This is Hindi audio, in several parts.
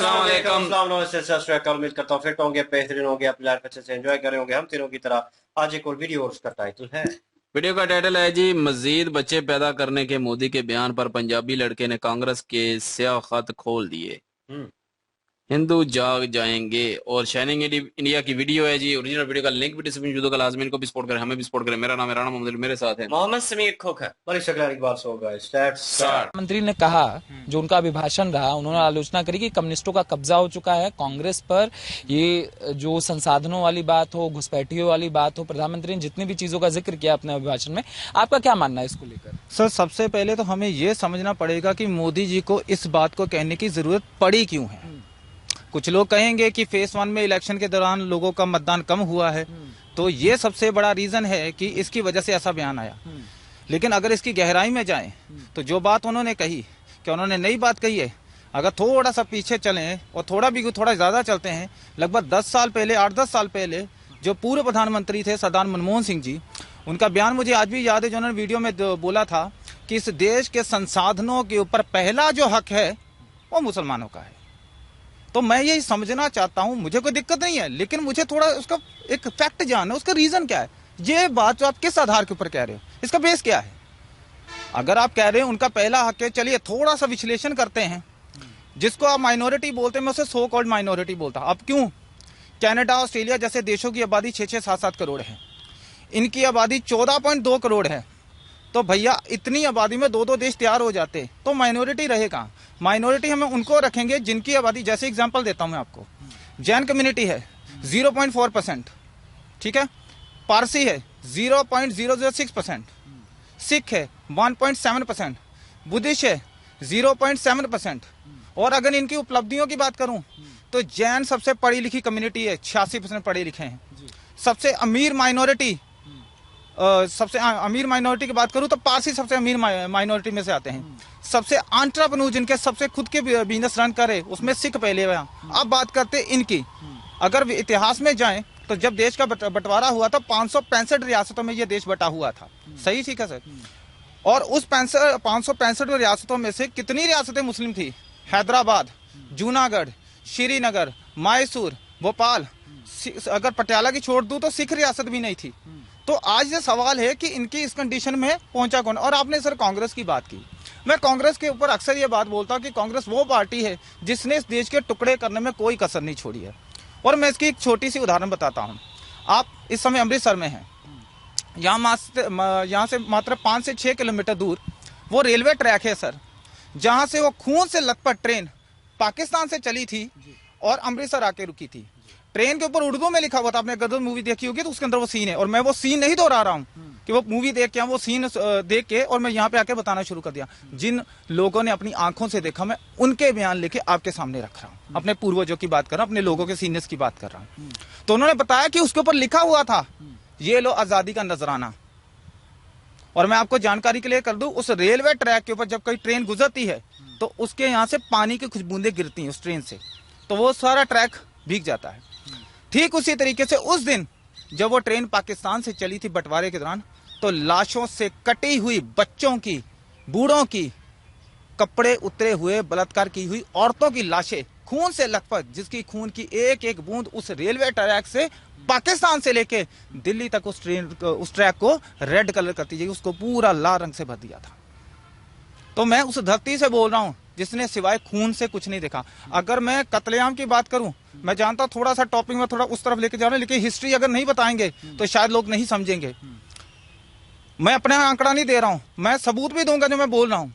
उम्मीद करता हूँ फिट होंगे, बेहतरीन होंगे, अपनी लाइफ अच्छे से एंजॉय करे होंगे। हम तीनों की तरह आज एक और वीडियो और उसका टाइटल है, वीडियो का टाइटल है जी, मजीद बच्चे पैदा करने के मोदी के बयान पर पंजाबी लड़के ने कांग्रेस के स्याह खत खोल दिए। हिंदू जाग जाएंगे और शाइनिंग इंडिया की वीडियो है जी। ओरिजिनल वीडियो का लिंक भी डिस्क्रिप्शन में, लाजमी इनको भी सपोर्ट करें, हमें भी सपोर्ट करें। मेरा नाम है राणा मोहम्मद, मेरे साथ है मोहम्मद समीर खोखर। मंत्री ने कहा, जो उनका अभिभाषण रहा, उन्होंने आलोचना करी कि कम्युनिस्टों का कब्जा हो चुका है कांग्रेस पर। ये जो संसाधनों वाली बात हो, घुसपैठियों वाली बात हो, प्रधानमंत्री ने जितनी भी चीजों का जिक्र किया अपने अभिभाषण में, आपका क्या मानना है इसको लेकर? सर, सबसे पहले तो हमें ये समझना पड़ेगा कि मोदी जी को इस बात को कहने की जरूरत पड़ी क्यों है। कुछ लोग कहेंगे कि फेज 1 में इलेक्शन के दौरान लोगों का मतदान कम हुआ है, तो ये सबसे बड़ा रीजन है कि इसकी वजह से ऐसा बयान आया। लेकिन अगर इसकी गहराई में जाएं तो जो बात उन्होंने कही, क्या उन्होंने नई बात कही है? अगर थोड़ा सा पीछे चलें और थोड़ा ज्यादा चलते हैं, लगभग 10 साल पहले, 8-10 साल पहले जो पूर्व प्रधानमंत्री थे सरदार मनमोहन सिंह जी, उनका बयान मुझे आज भी याद है, जो उन्होंने वीडियो में बोला था कि इस देश के संसाधनों के ऊपर पहला जो हक है वो मुसलमानों का है। तो मैं यही समझना चाहता हूं, मुझे कोई दिक्कत नहीं है, लेकिन मुझे थोड़ा उसका एक फैक्ट जानना है, उसका रीजन क्या है। ये बात जो आप किस आधार के ऊपर कह रहे हो, इसका बेस क्या है? अगर आप कह रहे हो उनका पहला हक है, चलिए थोड़ा सा विश्लेषण करते हैं। जिसको आप माइनॉरिटी बोलते हैं, मैं उसे सो कॉल्ड माइनॉरिटी बोलता। अब क्यों? कनाडा, ऑस्ट्रेलिया जैसे देशों की आबादी 6-6, 7-7 करोड़ है, इनकी आबादी 14.2 करोड़ है। तो भैया इतनी आबादी में 2-2 देश तैयार हो जाते, तो माइनॉरिटी रहे कहाँ? माइनॉरिटी हमें उनको रखेंगे जिनकी आबादी, जैसे एग्जांपल देता हूं मैं आपको, जैन कम्युनिटी है 0.4%, ठीक है, पारसी है 0.006%, सिख है 1.7%, बुद्धिस्ट है 0.7%। और अगर इनकी उपलब्धियों की बात करूं तो जैन सबसे पढ़ी लिखी कम्युनिटी है, 86% पढ़े लिखे हैं। सबसे अमीर माइनॉरिटी की बात करूं तो पारसी सबसे अमीर माइनॉरिटी में से आते हैं। सबसे एंटरप्रेन्योर, जिनके सबसे खुद के बिजनेस रन करे, उसमें सिख पहले हैं। अब बात करते हैं इनकी, अगर इतिहास में जाएं तो जब देश का बंटवारा हुआ था 565 रियासतों में ये देश बटा हुआ था। सही, ठीक है सर। और उस 565 रियासतों में से कितनी रियासतें मुस्लिम थी? हैदराबाद, जूनागढ़, श्रीनगर, मैसूर, भोपाल, अगर पटियाला की छोड़ दूं तो सिख रियासत भी नहीं थी। तो आज ये सवाल है कि इनकी इस कंडीशन में पहुंचा कौन? और आपने सर कांग्रेस की बात की, मैं कांग्रेस के ऊपर अक्सर ये बात बोलता हूं कि कांग्रेस वो पार्टी है जिसने इस देश के टुकड़े करने में कोई कसर नहीं छोड़ी है। और मैं इसकी एक छोटी सी उदाहरण बताता हूं। आप इस समय अमृतसर में हैं, यहाँ से मात्र 5 से 6 किलोमीटर दूर वो रेलवे ट्रैक है सर, जहां से वो खून से लथपथ ट्रेन पाकिस्तान से चली थी और अमृतसर आके रुकी थी। ट्रेन के ऊपर उर्दू में लिखा हुआ था, आपने गदर मूवी देखी होगी तो उसके अंदर वो सीन है। और मैं वो सीन नहीं दोहरा रहा हूँ कि वो मूवी देख के, वो सीन देख के और मैं यहाँ पे आके बताना शुरू कर दिया। जिन लोगों ने अपनी आंखों से देखा, मैं उनके बयान लेके आपके सामने रख रहा हूँ। अपने पूर्वजों की बात कर रहा हूँ, अपने लोगों के सीनियर्स की बात कर रहा हूँ। तो उन्होंने बताया कि उसके ऊपर लिखा हुआ था, ये लो आजादी का नजराना। और मैं आपको जानकारी के लिए कर दूं, उस रेलवे ट्रैक के ऊपर जब कोई ट्रेन गुजरती है तो उसके यहाँ से पानी की कुछ बूंदें गिरती हैं उस ट्रेन से, तो वो सारा ट्रैक भीग जाता है। ठीक उसी तरीके से उस दिन जब वो ट्रेन पाकिस्तान से चली थी बंटवारे के दौरान, तो लाशों से कटी हुई बच्चों की, बूढ़ों की, कपड़े उतरे हुए, बलात्कार की हुई औरतों की लाशें खून से लथपथ, जिसकी खून की एक एक बूंद उस रेलवे ट्रैक से पाकिस्तान से लेके दिल्ली तक उस ट्रैक को रेड कलर करती जाएगी, उसको पूरा लाल रंग से भर दिया था। तो मैं उस धरती से बोल रहा हूं जिसने सिवाय खून से कुछ नहीं देखा। अगर मैं कत्लेआम की बात करूं, मैं जानता हूं थोड़ा सा टॉपिक में थोड़ा उस तरफ लेके जा रहा हूं, लेकिन हिस्ट्री अगर नहीं बताएंगे तो शायद लोग नहीं समझेंगे। मैं अपना आंकड़ा नहीं दे रहा हूं, मैं सबूत भी दूंगा जो मैं बोल रहा हूं।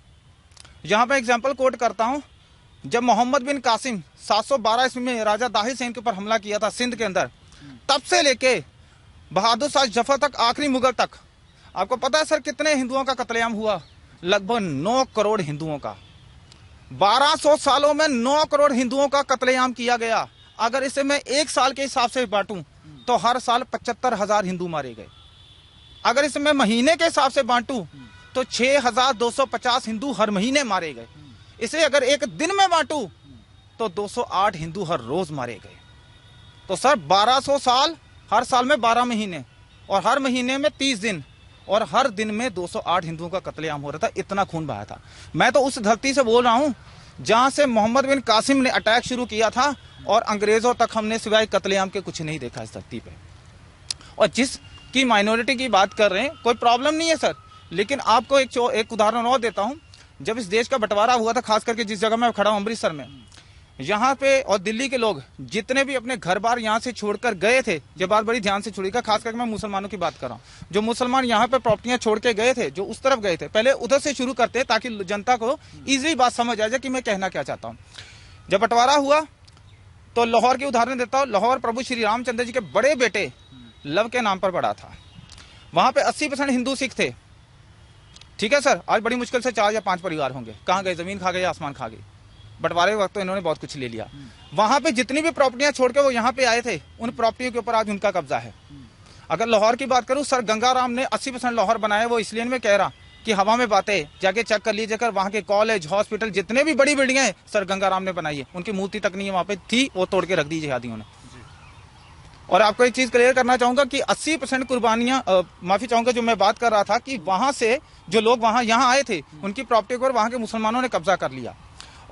यहां पर एग्जाम्पल कोट करता हूं, जब मोहम्मद बिन कासिम 712 ईस्वी में राजा दाहिर सेन के ऊपर हमला किया था सिंध के अंदर, तब से लेके बहादुर शाह जफर तक, आखिरी मुगल तक, आपको पता है सर कितने हिंदुओं का कत्लेआम हुआ? लगभग 9 करोड़ हिंदुओं का। 1200 सालों में 9 करोड़ हिंदुओं का कत्लेआम किया गया। अगर इसे मैं एक साल के हिसाब से बांटूं तो हर साल 75,000 हिंदू मारे गए। अगर इसे मैं महीने के हिसाब से बांटूं तो 6,250 हिंदू हर महीने मारे गए। इसे अगर एक दिन में बांटूं तो 208 हिंदू हर रोज मारे गए। तो सर 1200 साल, हर साल में 12 महीने और हर महीने में 30 दिन और हर दिन में 208 हिंदुओं का कत्लेआम हो रहा था। इतना खून बहाया था। मैं तो उस धरती से बोल रहा हूं जहां से मोहम्मद बिन कासिम ने अटैक शुरू किया था, और अंग्रेजों तक हमने सिवाय कत्लेआम के कुछ नहीं देखा इस धरती पे। और जिसकी माइनॉरिटी की बात कर रहे हैं, कोई प्रॉब्लम नहीं है सर, लेकिन आपको एक उदाहरण और देता हूं। जब इस देश का बंटवारा हुआ था, खास करके जिस जगह मैं खड़ा हूं अमृतसर में, यहाँ पे और दिल्ली के लोग जितने भी अपने घर बार यहाँ से छोड़कर गए थे, ये बात बड़ी ध्यान से छोड़िएगा, खास करके मैं मुसलमानों की बात कर रहा हूँ, जो मुसलमान यहाँ पे प्रॉपर्टियां छोड़ के गए थे, जो उस तरफ गए थे, पहले उधर से शुरू करते ताकि जनता को इजीली बात समझ आ जाए कि मैं कहना क्या चाहता हूँ। जब बंटवारा हुआ तो लाहौर की उदाहरण देता हूँ। लाहौर प्रभु श्री रामचंद्र जी के बड़े बेटे लव के नाम पर पड़ा था। वहां पे 80% हिंदू सिख थे, ठीक है सर। आज बड़ी मुश्किल से 4 या 5 परिवार होंगे। कहाँ गए? जमीन खा गए, आसमान खा गए। बंटवारे के वक्त तो इन्होंने बहुत कुछ ले लिया। वहां पे जितनी भी प्रॉपर्टियां छोड़ के वो यहाँ पे आए थे, उन प्रॉपर्टियों के ऊपर आज उनका कब्जा है। अगर लाहौर की बात करूं, सर गंगाराम ने 80% लाहौर बनाया। वो इसलिए मैं कह रहा कि हवा में बातें, जाके चेक कर लीजिएगा, वहाँ के कॉलेज, हॉस्पिटल, जितने भी बड़ी बिल्डिंगें हैं सर गंगाराम ने बनाई है। उनकी मूर्ति तक नहीं है वहाँ पे थी, वो तोड़ के रख दी जिहादियों ने। और आपको एक चीज क्लियर करना चाहूंगा कि 80% कुर्बानियां, माफी चाहूंगा, जो मैं बात कर रहा था कि वहां से जो लोग वहां यहाँ आए थे, उनकी प्रॉपर्टी पर वहां के मुसलमानों ने कब्जा कर लिया।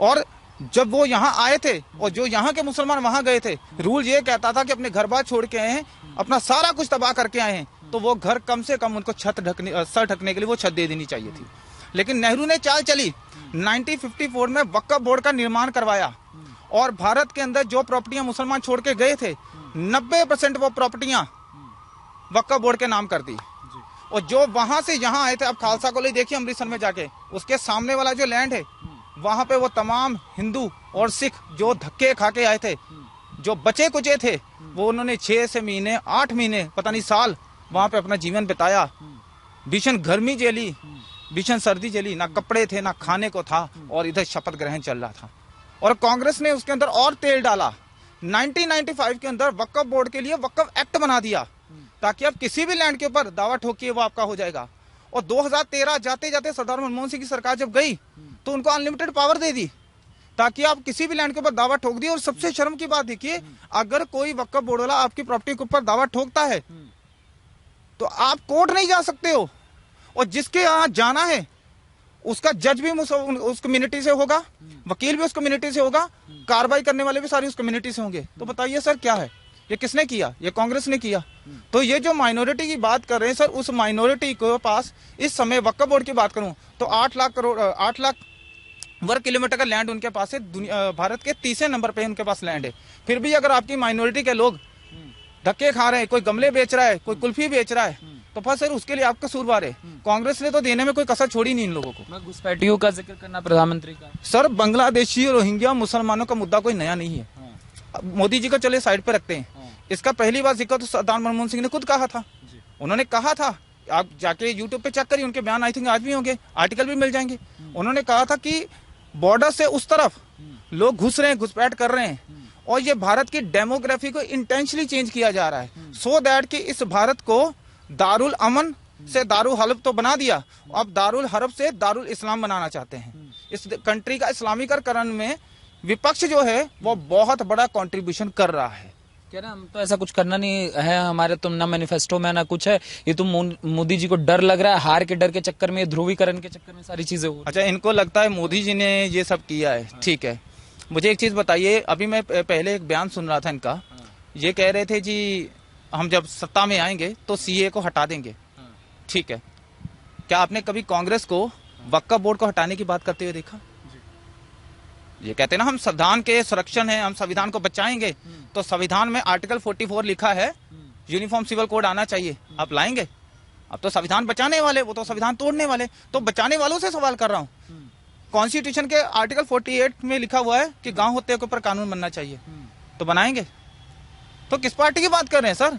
और जब वो यहाँ आए थे और जो यहाँ के मुसलमान वहां गए थे, रूल ये कहता था कि अपने घर बार छोड़ के आए हैं, अपना सारा कुछ तबाह करके आए हैं, तो वो घर कम से कम उनको सर ढकने के लिए वो छत दे देनी चाहिए थी। लेकिन नेहरू ने चाल चली, 1954 में वक्फ बोर्ड का निर्माण करवाया, और भारत के अंदर जो प्रॉपर्टियां मुसलमान छोड़ के गए थे, 90% वो प्रॉपर्टियां वक्फ बोर्ड के नाम कर दी। और जो वहां से यहाँ आए थे, अब खालसा कॉलेज देखिए अमृतसर में जाके, उसके सामने वाला जो लैंड है, वहां पे वो तमाम हिंदू और सिख जो धक्के खा के आए थे, जो बचे कुचे थे, वो उन्होंने 6 से महीने, 8 महीने, पता नहीं साल वहां पे अपना जीवन बिताया। भीषण गर्मी झेली, भीषण सर्दी झेली, ना कपड़े थे, ना खाने को था, और इधर शपथ ग्रहण चल रहा था। और कांग्रेस ने उसके अंदर और तेल डाला। 1995 के अंदर वक्फ बोर्ड के लिए वक्फ एक्ट बना दिया, ताकि अब किसी भी लैंड के ऊपर दावा ठोकिए वो आपका हो जाएगा। और 2013 जाते जाते सरदार मनमोहन सिंह की सरकार जब गई, तो उनको अनलिमिटेड पावर दे दी, ताकि आप किसी भी लैंड के ऊपर दावा ठोक दिए। और सबसे शर्म की बात देखिए, अगर कोई वक्फ बोर्ड वाला आपकी प्रॉपर्टी के ऊपर दावा ठोकता है, तो आप कोर्ट नहीं जा सकते हो। और जिसके यहाँ जाना है, उसका जज भी उस कम्युनिटी से होगा, वकील भी उस कम्युनिटी से होगा, कार्रवाई करने वाले भी सारी उस कम्युनिटी से होंगे। तो बताइए सर, क्या है ये? किसने किया? ये कांग्रेस ने किया। तो ये जो माइनॉरिटी की बात कर रहे हैं सर, उस माइनॉरिटी के पास इस समय वक्फ बोर्ड की बात करूं तो 8 लाख वर्ग किलोमीटर का लैंड उनके पास है। भारत के 30वें नंबर पे उनके पास लैंड है। फिर भी अगर आपकी माइनॉरिटी के लोग धक्के खा रहे हैं, कोई गमले बेच रहा है, कोई कुल्फी बेच रहा है, तो बस सर उसके लिए आपका कसूरवार है। कांग्रेस ने तो देने में कोई कसर छोड़ी नहीं इन लोगों को। मैं घुसपैठियों का जिक्र करना प्रधानमंत्री का। सर बांग्लादेशी, रोहिंग्या, मुसलमानों का मुद्दा कोई नया नहीं है। मोदी जी को चले साइड पे रखते हैं। इसका पहली बार जिक्र तो सरदार मनमोहन सिंह ने खुद कहा था। उन्होंने कहा था, आप जाके यूट्यूब पे चेक करिए, उनके बयान आई थिंक आज भी होंगे, आर्टिकल भी मिल जाएंगे। उन्होंने कहा था कि बॉर्डर से उस तरफ लोग घुस रहे हैं, घुसपैठ कर रहे हैं, और ये भारत की डेमोग्राफी को इंटेंशनली चेंज किया जा रहा है, सो दैट कि इस भारत को दारुल अमन से दारुल हर्ब तो बना दिया, अब दारुल हर्ब से दारुल इस्लाम बनाना चाहते हैं। इस कंट्री का इस्लामीकरण में विपक्ष जो है वो बहुत बड़ा कंट्रीब्यूशन कर रहा है। कह रहे हम तो ऐसा कुछ करना नहीं है हमारे, तुम ना मैनिफेस्टो में ना कुछ है, ये तुम मोदी जी को डर लग रहा है, हार के डर के चक्कर में, ध्रुवीकरण के चक्कर में सारी चीजें हो। अच्छा, इनको लगता है मोदी जी ने ये सब किया है, ठीक है। मुझे एक चीज बताइए, अभी मैं पहले एक बयान सुन रहा था इनका, ये कह रहे थे जी हम जब सत्ता में आएंगे तो सीए को हटा देंगे, ठीक है। क्या आपने कभी कांग्रेस को वक्फ बोर्ड को हटाने की बात करते हुए देखा? ये कहते हैं ना हम संविधान के संरक्षण है, हम संविधान को बचाएंगे, तो संविधान में आर्टिकल 44 लिखा है यूनिफॉर्म सिविल कोड आना चाहिए। आप लाएंगे? अब तो संविधान बचाने वाले, वो तो संविधान तोड़ने वाले। तो बचाने वालों से सवाल कर रहा हूँ। कॉन्स्टिट्यूशन के आर्टिकल 48 में लिखा हुआ है कि गांव होते के ऊपर कानून बनना चाहिए, तो बनाएंगे? तो किस पार्टी की बात कर रहे हैं सर?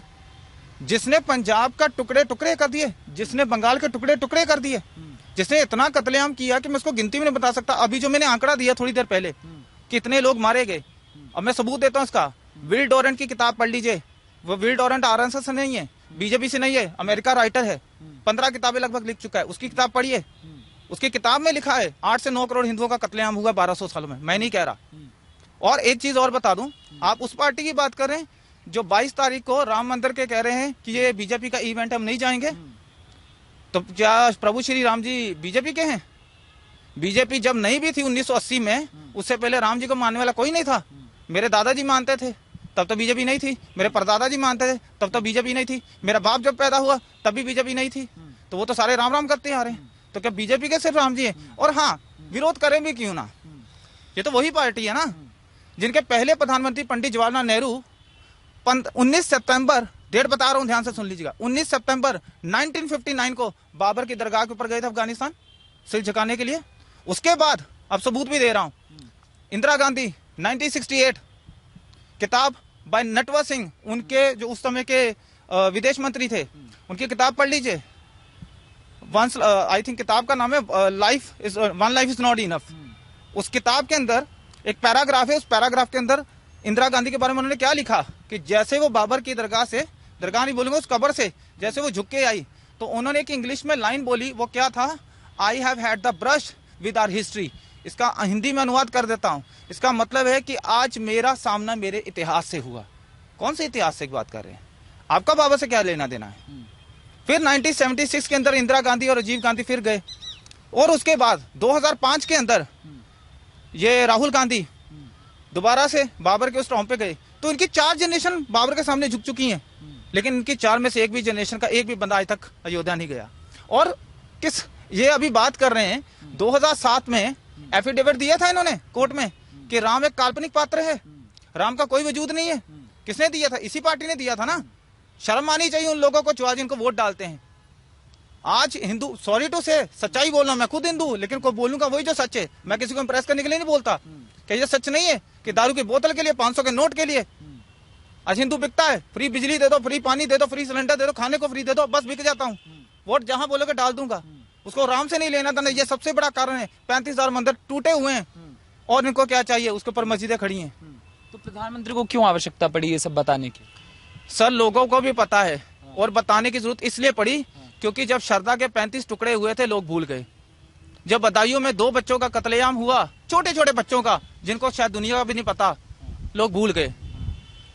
जिसने पंजाब का टुकड़े टुकड़े कर दिए, जिसने बंगाल के टुकड़े टुकड़े कर दिए, जिसने इतना कत्लेआम किया कि मैं उसको गिनती में नहीं बता सकता। अभी जो मैंने आंकड़ा दिया थोड़ी देर पहले, कितने लोग मारे गए, अब मैं सबूत देता हूं उसका। विल डोरेंट की किताब पढ़ लीजिए। वो विल डोरेंट आरएसएस से नहीं है, बीजेपी से नहीं है, अमेरिका राइटर है, 15 किताबें लगभग लिख चुका है। उसकी किताब पढ़िए, उसकी किताब में लिखा है 8 से 9 करोड़ हिंदुओं का कत्लेआम हुआ 1200 सालों में। मैं नहीं कह रहा। और एक चीज और बता दूं, आप उस पार्टी की बात कर रहे हैं जो 22 तारीख को राम मंदिर के कह रहे हैं कि ये बीजेपी का इवेंट, हम नहीं जाएंगे। तो क्या प्रभु श्री राम जी बीजेपी के हैं? बीजेपी जब नहीं भी थी 1980 में, उससे पहले राम जी को मानने वाला कोई नहीं था। मेरे दादाजी मानते थे, तब तो बीजेपी नहीं थी। मेरे परदादा जी मानते थे, तब तो बीजेपी नहीं थी। मेरा बाप जब पैदा हुआ तब भी बीजेपी नहीं थी। तो वो तो सारे राम राम करते आ रहे हैं। तो क्या बीजेपी के सिर्फ राम जी है? और हाँ, विरोध करें भी क्यों ना, ये तो वही पार्टी है ना जिनके पहले प्रधानमंत्री पंडित जवाहरलाल नेहरू 19 सितंबर, डेट बता रहा हूं, ध्यान से सुन लीजिएगा, 19 सितंबर 1959 को बाबर की दरगाह के ऊपर गए थे अफगानिस्तान सिर झुकाने के लिए। उसके बाद अब सबूत भी दे रहा हूं, इंदिरा गांधी 1968 किताब बाय नटवर सिंह, उनके जो उस समय के विदेश मंत्री थे, उनकी किताब पढ़ लीजिए। आई थिंक किताब का नाम है one life is not enough. उस किताब के अंदर एक पैराग्राफ है, उस पैराग्राफ के अंदर इंदिरा गांधी के बारे में उन्होंने क्या लिखा कि जैसे वो बाबर की दरगाह से, दरगाह नहीं बोलूंगा, उस कब्र से जैसे वो झुक के आई, तो उन्होंने एक इंग्लिश में लाइन बोली, वो क्या था, I have had the brush with our history. इसका हिंदी में अनुवाद कर देता हूं। इसका मतलब है कि आज मेरा सामना मेरे इतिहास से हुआ। कौन से इतिहास से बात कर रहे हैं? आपका बाबा से क्या लेना देना है? फिर 1976 के अंदर इंदिरा गांधी और राजीव गांधी फिर गए, और उसके बाद 2005 के अंदर ये राहुल गांधी दोबारा से बाबर के उस टॉम पे गए। तो इनकी 4 जनरेशन बाबर के सामने झुक चुकी हैं, लेकिन इनकी 4 में से एक भी जनरेशन का एक भी बंदा आज तक अयोध्या नहीं गया। और किस ये अभी बात कर रहे हैं, 2007 में एफिडेविट दिया था इन्होंने कोर्ट में कि राम एक काल्पनिक पात्र है, राम का कोई वजूद नहीं है। किसने दिया था? इसी पार्टी ने दिया था ना। शर्म आनी चाहिए उन लोगों को जो आज इनको वोट डालते हैं। आज हिंदू, सॉरी टू से, सच्चाई बोल रहा हूं, मैं खुद हिंदू, लेकिन को बोलूंगा वही जो सच है। मैं किसी को इंप्रेस करने के लिए नहीं बोलता कि ये सच नहीं है कि दारू की बोतल के लिए, 500 के नोट के लिए आज हिंदू बिकता है। फ्री बिजली दे दो, फ्री पानी दे दो, फ्री सिलेंडर दे दो, खाने को फ्री दे दो, बस बिक जाता हूँ। वोट जहां बोलोगे डाल दूंगा। उसको राम से नहीं लेना था ना, ये सबसे बड़ा कारण है। 35,000 मंदिर टूटे हुए हैं और इनको क्या चाहिए, उसके ऊपर मस्जिदें खड़ी हैं। तो प्रधानमंत्री को क्यों आवश्यकता पड़ी ये सब बताने की? सर, लोगों को भी पता है, और बताने की जरूरत इसलिए पड़ी क्योंकि जब शारदा के 35 टुकड़े हुए थे, लोग भूल गए। जब बदायूं में 2 बच्चों का कत्लेआम हुआ, छोटे छोटे बच्चों का, जिनको शायद दुनिया का भी नहीं पता, लोग भूल गए।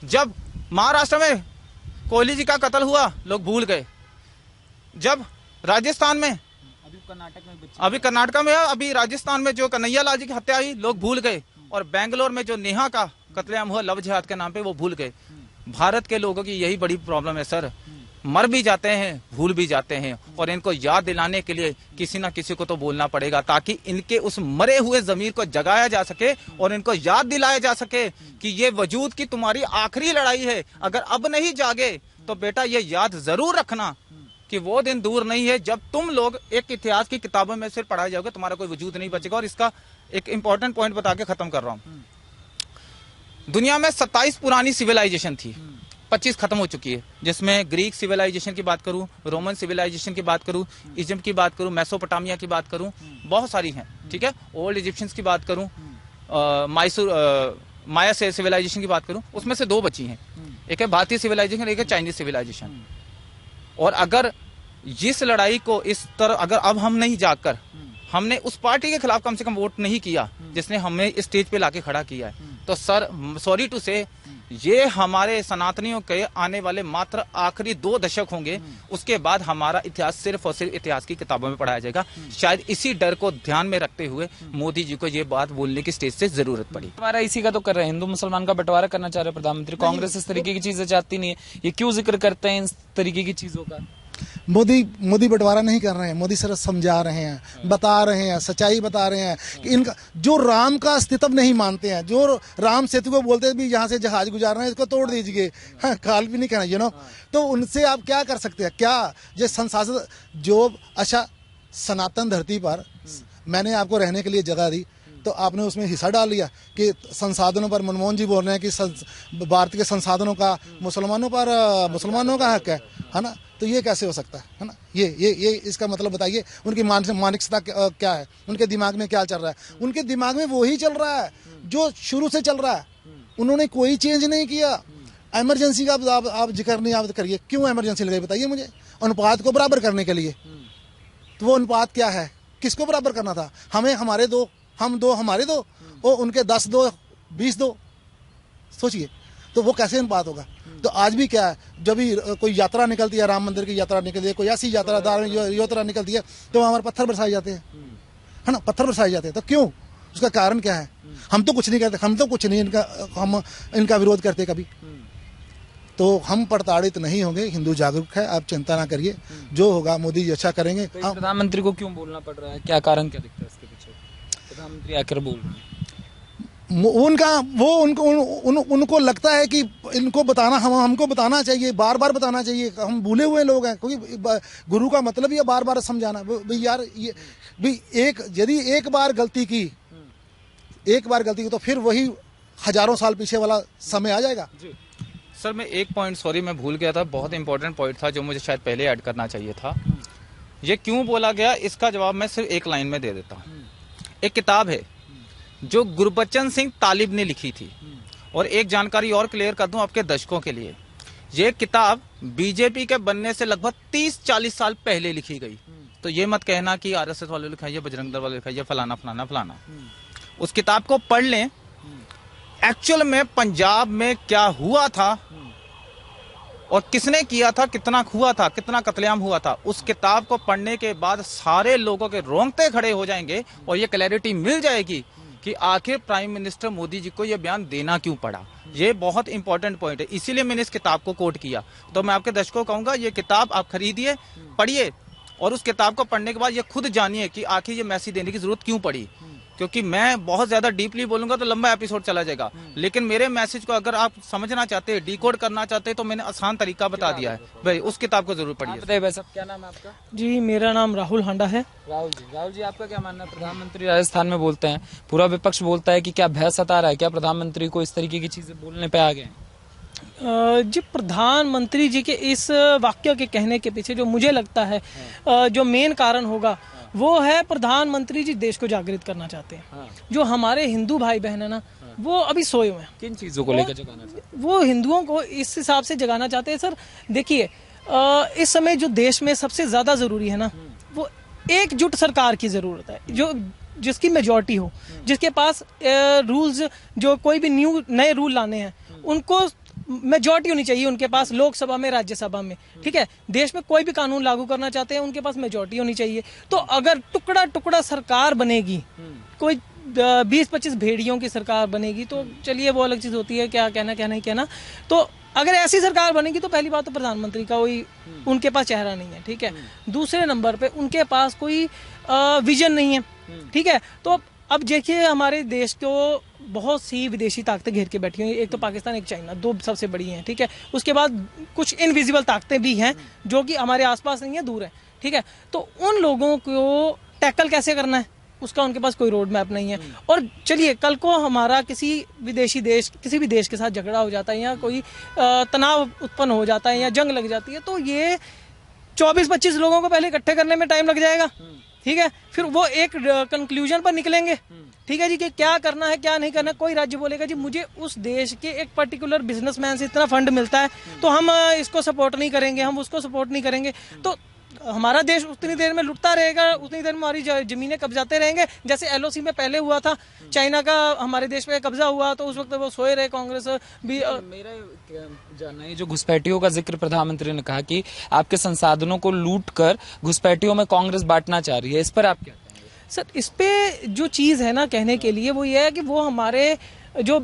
जब महाराष्ट्र में कोहली जी का कत्ल हुआ, लोग भूल गए। जब राजस्थान में, अभी कर्नाटक में, अभी राजस्थान में जो कन्हैया लाल जी की हत्या हुई, लोग भूल गए। और बेंगलोर में जो नेहा का कत्लेआम हुआ लव जिहाद के नाम पे, वो भूल गए। भारत के लोगों की यही बड़ी प्रॉब्लम है सर, मर भी जाते हैं, भूल भी जाते हैं। और इनको याद दिलाने के लिए किसी ना किसी को तो बोलना पड़ेगा, ताकि इनके उस मरे हुए जमीर को जगाया जा सके और इनको याद दिलाया जा सके कि ये वजूद की तुम्हारी आखिरी लड़ाई है। अगर अब नहीं जागे तो बेटा ये याद जरूर रखना कि वो दिन दूर नहीं है जब तुम लोग एक इतिहास की किताबों में सिर्फ पढ़ाए जाओगे, तुम्हारा कोई वजूद नहीं बचेगा। और इसका एक इंपॉर्टेंट पॉइंट बता के खत्म कर रहा हूं। दुनिया में 27 पुरानी सिविलाइजेशन थी, 25 खत्म हो चुकी है, जिसमें ग्रीक सिविलाइजेशन की बात करूं, रोमन सिविलाइजेशन की बात करूं, इजिप्ट की बात करूं, मेसोपोटामिया की बात करूं, बहुत सारी हैं, ठीक है। ओल्ड इजिप्शियंस की बात करूं, माया से सिविलाइजेशन की बात करूं, उसमें से 2 बची हैं। एक है भारतीय सिविलाइजेशन, एक है चाइनीज सिविलाइजेशन। और अगर जिस लड़ाई को इस तरह, अगर अब हम नहीं जाकर हमने उस पार्टी के खिलाफ कम से कम वोट नहीं किया जिसने हमें इस स्टेज पे लाके खड़ा किया है, तो सर सॉरी टू से, ये हमारे सनातनियों के आने वाले मात्र आखिरी 2 दशक होंगे। उसके बाद हमारा इतिहास सिर्फ और सिर्फ इतिहास की किताबों में पढ़ाया जाएगा। शायद इसी डर को ध्यान में रखते हुए मोदी जी को ये बात बोलने की स्टेज से जरूरत पड़ी। हमारा इसी का तो कर रहे हैं, हिंदू मुसलमान का बंटवारा करना चाह रहे हैं प्रधानमंत्री। कांग्रेस इस तरीके की चीजें चाहती नहीं है, ये क्यों जिक्र करते हैं इस तरीके की चीजों का? मोदी बंटवारा नहीं कर रहे हैं, मोदी सिर्फ समझा रहे हैं, बता रहे हैं, सच्चाई बता रहे हैं कि इनका जो राम का अस्तित्व नहीं मानते हैं, जो राम सेतु को बोलते हैं भी यहाँ से जहाज गुजार रहे हैं, इसको तोड़ दीजिए, हाँ, खाल भी नहीं कहना, यू नो। तो उनसे आप क्या कर सकते हैं? क्या जो संसाधन, जो अच्छा सनातन धरती पर मैंने आपको रहने के लिए जगह दी, तो आपने उसमें हिस्सा डाल लिया कि संसाधनों पर मनमोहन जी बोल रहे हैं कि भारत के संसाधनों का मुसलमानों का हक है ना। तो ये कैसे हो सकता है ना? ये इसका मतलब बताइए, उनकी मानसिकता क्या है, उनके दिमाग में क्या चल रहा है? उनके दिमाग में वही चल रहा है जो शुरू से चल रहा है, उन्होंने कोई चेंज नहीं किया। इमरजेंसी का आप जिक्र नहीं आप करिए, क्यों इमरजेंसी लगाई बताइए मुझे? अनुपात को बराबर करने के लिए। तो वो अनुपात क्या है, किसको बराबर करना था? हमें हमारे 2, हम 2 हमारे 2 और उनके 10 2 20 2। सोचिए तो वो कैसे अनुपात होगा? तो आज भी क्या है, जब भी कोई यात्रा निकलती है, राम मंदिर की यात्रा निकलती है, कोई ऐसी यात्रा धार्मिक यात्रा निकलती है, तो वहाँ हमारे पत्थर बरसाए जाते हैं। है ना, पत्थर बरसाए जाते हैं। तो क्यों, उसका कारण क्या है? हम तो कुछ नहीं करते, हम तो कुछ नहीं हम इनका विरोध करते कभी। तो हम प्रताड़ित नहीं होंगे, हिंदू जागरूक है, आप चिंता ना करिए, जो होगा मोदी जी अच्छा करेंगे। तो प्रधानमंत्री को क्यों बोलना पड़ रहा है, क्या कारण क्या दिखता है इसके पीछे? प्रधानमंत्री आकर बोल रहे हैं, उनको लगता है कि इनको बताना, हमको बताना चाहिए, बार बार बताना चाहिए। हम भूले हुए लोग हैं, क्योंकि गुरु का मतलब ही है बार बार समझाना। भाई यार, ये भाई यदि एक बार गलती की तो फिर वही हजारों साल पीछे वाला समय आ जाएगा। सर मैं एक पॉइंट, सॉरी मैं भूल गया था, बहुत इंपॉर्टेंट पॉइंट था जो मुझे शायद पहले ऐड करना चाहिए था। ये क्यों बोला गया, इसका जवाब मैं सिर्फ एक लाइन में दे देता हूँ। एक किताब है जो गुरबचन सिंह तालिब ने लिखी थी, और एक जानकारी और क्लियर कर दूं आपके दर्शकों के लिए, ये किताब बीजेपी के बनने से लगभग 30-40 साल पहले लिखी गई। तो ये मत कहना कि आरएसएस वाले लिखा है, बजरंग दल वाले लिखा है, फलाना फलाना फलाना। उस किताब को पढ़ लें, एक्चुअल में पंजाब में क्या हुआ था और किसने किया था, कितना हुआ था, कितना कत्लेआम हुआ था, उस किताब को पढ़ने के बाद सारे लोगों के रोंगटे खड़े हो जाएंगे और ये क्लैरिटी मिल जाएगी कि आखिर प्राइम मिनिस्टर मोदी जी को यह बयान देना क्यों पड़ा। ये बहुत इंपॉर्टेंट पॉइंट है, इसीलिए मैंने इस किताब को कोट किया। तो मैं आपके दर्शकों को कहूंगा, ये किताब आप खरीदिए, पढ़िए, और उस किताब को पढ़ने के बाद ये खुद जानिए कि आखिर ये मैसेज देने की जरूरत क्यों पड़ी। क्योंकि मैं बहुत ज्यादा डीपली बोलूंगा तो लंबा एपिसोड चला जाएगा, लेकिन मेरे मैसेज को अगर आप समझना चाहते हैं, डिकोड करना चाहते हैं, तो मैंने आसान तरीका बता दिया है। भाई उस किताब को जरूर पढ़िए। बताइए भाई साहब, क्या नाम है आपका? जी मेरा नाम राहुल हांडा है। राहुल जी आपका क्या मानना है? प्रधानमंत्री राजस्थान में बोलते हैं, पूरा विपक्ष बोलता है कि क्या भय सता रहा है, क्या प्रधानमंत्री को इस तरीके की चीजें बोलने पे आ गए? जी प्रधानमंत्री जी के इस वाक्य के कहने के पीछे जो मुझे लगता है जो मेन कारण होगा वो है, प्रधानमंत्री जी देश को जागृत करना चाहते हैं। जो हमारे हिंदू भाई बहन है ना, वो अभी सोए हुए हैं। किन चीजों को लेकर जगाना चाहते हैं? वो हिंदुओं को इस हिसाब से जगाना चाहते हैं। सर देखिए, इस समय जो देश में सबसे ज्यादा जरूरी है ना, वो एकजुट सरकार की जरूरत है, जो जिसकी मेजॉरिटी हो, जिसके पास रूल्स, जो कोई भी नए रूल लाने हैं, उनको मेजॉरिटी होनी चाहिए उनके पास, लोकसभा में, राज्यसभा में। ठीक है, देश में कोई भी कानून लागू करना चाहते हैं, उनके पास मेजॉरिटी होनी चाहिए। तो अगर टुकड़ा टुकड़ा सरकार बनेगी, कोई 20-25 भेड़ियों की सरकार बनेगी, तो चलिए वो अलग चीज होती है, क्या कहना क्या नहीं कहना। तो अगर ऐसी सरकार बनेगी तो पहली बात तो प्रधानमंत्री का कोई उनके पास चेहरा नहीं है। ठीक है, दूसरे नंबर पे उनके पास कोई विजन नहीं है। ठीक है, तो अब देखिए हमारे देश को बहुत सी विदेशी ताकतें घेर के बैठी हुई हैं। एक तो पाकिस्तान, एक चाइना, दो सबसे बड़ी हैं। ठीक है, उसके बाद कुछ इनविजिबल ताकतें भी हैं जो कि हमारे आसपास नहीं है, दूर है। ठीक है, तो उन लोगों को टैकल कैसे करना है, उसका उनके पास कोई रोड मैप नहीं है। और चलिए कल को हमारा किसी विदेशी देश, किसी भी देश के साथ झगड़ा हो जाता है, या कोई तनाव उत्पन्न हो जाता है, या जंग लग जाती है, तो ये 24-25 लोगों को पहले इकट्ठे करने में टाइम लग जाएगा। ठीक है, फिर वो एक कंक्लूजन पर निकलेंगे। ठीक है जी, कि क्या करना है क्या नहीं करना। कोई राज्य बोलेगा जी मुझे उस देश के एक पर्टिकुलर बिजनेसमैन से इतना फंड मिलता है, तो हम इसको सपोर्ट नहीं करेंगे, हम उसको सपोर्ट नहीं करेंगे। तो हमारा देश उतनी देर में लुटता रहेगा, उतनी देर में हमारी जमीनें कब्जाते रहेंगे, जैसे एलओसी में पहले हुआ था। चाइना का हमारे देश पे कब्जा हुआ तो उस वक्त वो सोए रहे, कांग्रेस भी। मेरा जानना है, जो घुसपैठियों का जिक्र प्रधानमंत्री ने कहा कि आपके संसाधनों को लूट कर घुसपैठियों में कांग्रेस बांटना चाह रही है, इस पर आप क्या कहेंगे? सर इस पे जो चीज है ना कहने के लिए, वो ये है कि वो हमारे जो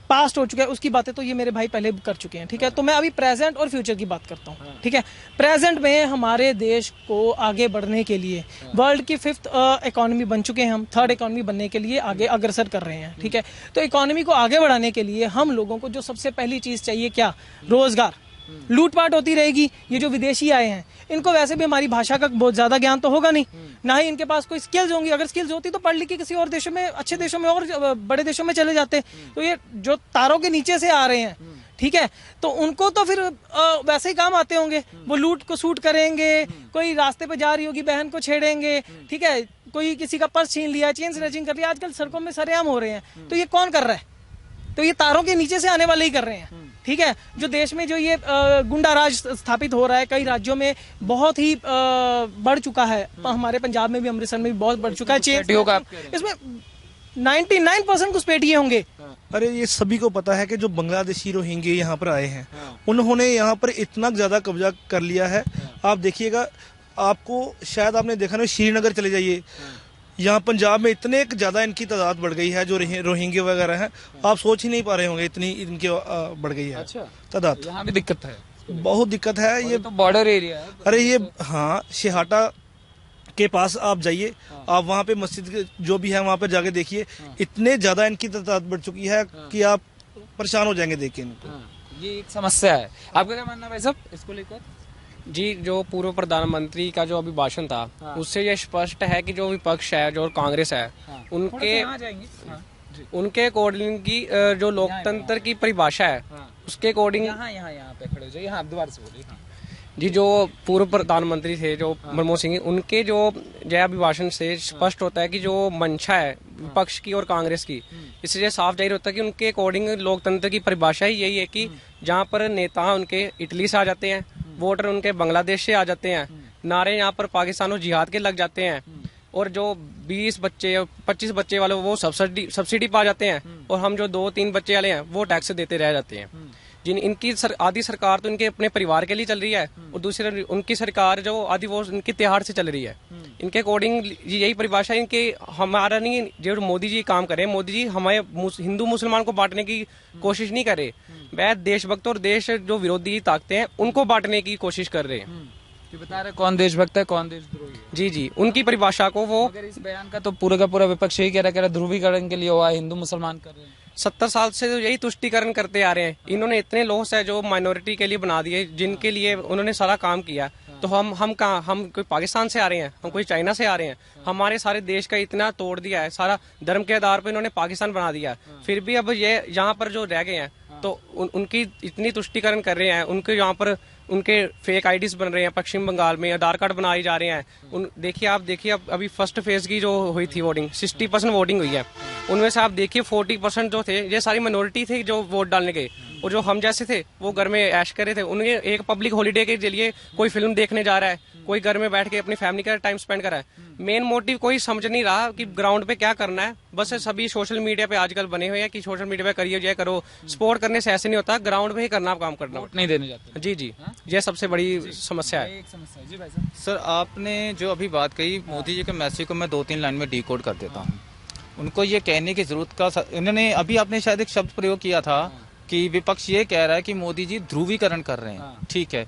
पास्ट हो चुका है उसकी बातें तो ये मेरे भाई पहले कर चुके हैं। ठीक है, तो मैं अभी प्रेजेंट और फ्यूचर की बात करता हूँ। ठीक है, प्रेजेंट में हमारे देश को आगे बढ़ने के लिए वर्ल्ड की 5th इकोनॉमी बन चुके हैं हम, 3rd इकोनॉमी बनने के लिए आगे अग्रसर कर रहे हैं। ठीक है, तो इकोनॉमी को आगे बढ़ाने के लिए हम लोगों को जो सबसे पहली चीज चाहिए, क्या? रोजगार। लूटपाट होती रहेगी। ये जो विदेशी आए हैं, इनको वैसे भी हमारी भाषा का बहुत ज्यादा ज्ञान तो होगा नहीं, ना ही इनके पास कोई स्किल्स होंगी। अगर स्किल्स होती तो पढ़ लिख के किसी और देशों में, अच्छे देशों में और बड़े देशों में चले जाते। तो ये जो तारों के नीचे से आ रहे हैं, ठीक है, तो उनको तो फिर वैसे ही काम आते होंगे। वो लूट को सूट करेंगे, कोई रास्ते पे जा रही होगी बहन को छेड़ेंगे। ठीक है, कोई किसी का पर्स छीन लिया, चेन स्नैचिंग कर लिया, आजकल सड़कों में सरेआम हो रहे हैं। तो ये कौन कर रहा है? तो ये तारों के नीचे से आने वाले ही कर रहे हैं। ठीक है, जो देश में जो ये गुंडा राज स्थापित हो रहा है, कई राज्यों में बहुत ही बढ़ चुका है। हमारे पंजाब में भी, अमृतसर में भी बहुत बढ़ चुका है। इसमें 99% घुसपैठिए होंगे। अरे ये सभी को पता है कि जो बांग्लादेशी रोहिंग्या यहाँ पर आए हैं, उन्होंने यहाँ पर इतना ज्यादा कब्जा कर लिया है। आप देखिएगा, आपको शायद आपने देखा नहीं, श्रीनगर चले जाइए, यहाँ पंजाब में इतने ज्यादा इनकी तादाद बढ़ गई है, जो रोहिंग्या वगैरह हैं, आप सोच ही नहीं पा रहे होंगे, इतनी इनकी बढ़ गई है। अच्छा, तादाद। यहाँ भी दिक्कत है, बहुत दिक्कत है। ये तो बॉर्डर एरिया है। अरे ये हाँ, शेहाटा के पास आप जाइए, आप वहाँ पे मस्जिद जो भी है वहाँ पे जाके देखिए, इतने ज्यादा इनकी तादाद बढ़ चुकी है कि आप परेशान हो जाएंगे देख के इनको। ये एक समस्या है। आपका क्या मानना है भाई साहब इसको लेकर? जी, जो पूर्व प्रधानमंत्री का जो अभी भाषण था, उससे ये स्पष्ट है कि जो विपक्ष है, जो कांग्रेस है, उनके अकॉर्डिंग की जो लोकतंत्र की परिभाषा है, उसके अकॉर्डिंग यहाँ पे खड़े हो जाइए। हाँ, दोबारा से बोलिए। जी, जो पूर्व प्रधानमंत्री थे जो मनमोहन सिंह, उनके जो जय अभिभाषण से स्पष्ट होता है कि जो मंशा है विपक्ष की और कांग्रेस की, इससे साफ जाहिर होता है कि उनके अकॉर्डिंग लोकतंत्र की परिभाषा ही यही है कि जहाँ पर नेता उनके इटली से आ जाते हैं, वोटर उनके बांग्लादेश से आ जाते हैं, नारे यहाँ पर पाकिस्तान और जिहाद के लग जाते हैं, और जो 20 बच्चे 25 बच्चे वाले वो सब्सिडी पा जाते हैं, और हम जो 2-3 बच्चे वाले हैं वो टैक्स देते रह जाते हैं। जिन इनकी आधी सरकार तो इनके अपने परिवार के लिए चल रही है, और दूसरी उनकी सरकार जो आधी वो इनके त्योहार से चल रही है। इनके अकॉर्डिंग यही परिभाषा इनके, हमारा नहीं, जो मोदी जी काम करे, मोदी जी हमारे हिंदू मुसलमान को बांटने की कोशिश नहीं करे, वह देशभक्त और देश जो विरोधी ताकतें हैं उनको बांटने की कोशिश कर रहे हैं। बता रहे कौन देशभक्त है कौन देशद्रोही है। जी जी, उनकी परिभाषा को वो, अगर इस बयान का तो पूरा का पूरा विपक्ष यही कह रहा है ध्रुवीकरण के लिए हुआ है, हिंदू मुसलमान कर रहे हैं। 70 साल से तो यही तुष्टीकरण करते आ रहे हैं। इन्होंने इतने लॉस है जो माइनॉरिटी के लिए बना दिए, जिनके लिए उन्होंने सारा काम किया। तो हम कहाँ, हम कोई पाकिस्तान से आ रहे हैं, हम कोई चाइना से आ रहे हैं? हमारे सारे देश का इतना तोड़ दिया है, सारा धर्म के आधार पर इन्होंने पाकिस्तान बना दिया। फिर भी अब ये यहाँ पर जो रह गए हैं तो उनकी इतनी तुष्टीकरण कर रहे हैं, उनके यहाँ पर उनके फेक आईडीज बन रहे हैं। पश्चिम बंगाल में आधार कार्ड बनाए जा रहे हैं। देखिए आप देखिए, अभी फर्स्ट फेज की जो हुई थी वोटिंग, 60% वोटिंग हुई है। उनमें से आप देखिए 40% जो थे ये सारी माइनॉरिटी थे जो वोट डालने गए, और जो हम जैसे थे वो घर में ऐश कर रहे थे। उन्हें एक पब्लिक हॉलीडे के लिए कोई फिल्म देखने जा रहा है, कोई घर में बैठ के अपनी फैमिली का टाइम स्पेंड कर रहा है। मेन मोटिव कोई समझ नहीं रहा कि ग्राउंड पे क्या करना है। बस सभी सोशल मीडिया पे आजकल बने हुए हैं कि सोशल मीडिया पे करिए, ये करो। सपोर्ट करने से ऐसे नहीं होता, ग्राउंड पे ही करना, काम करना। वोट नहीं देने जाते। जी जी, ये सबसे बड़ी समस्या है। एक समस्या है। जी भाई साहब। सर, आपने जो अभी बात कही, मोदी जी के मैसेज को मैं 2-3 लाइन में डिकोड कर देता हूँ। उनको ये कहने की जरूरत का, इन्होंने अभी आपने शायद एक शब्द प्रयोग किया था कि विपक्ष ये कह रहा है कि मोदी जी ध्रुवीकरण कर रहे हैं। ठीक है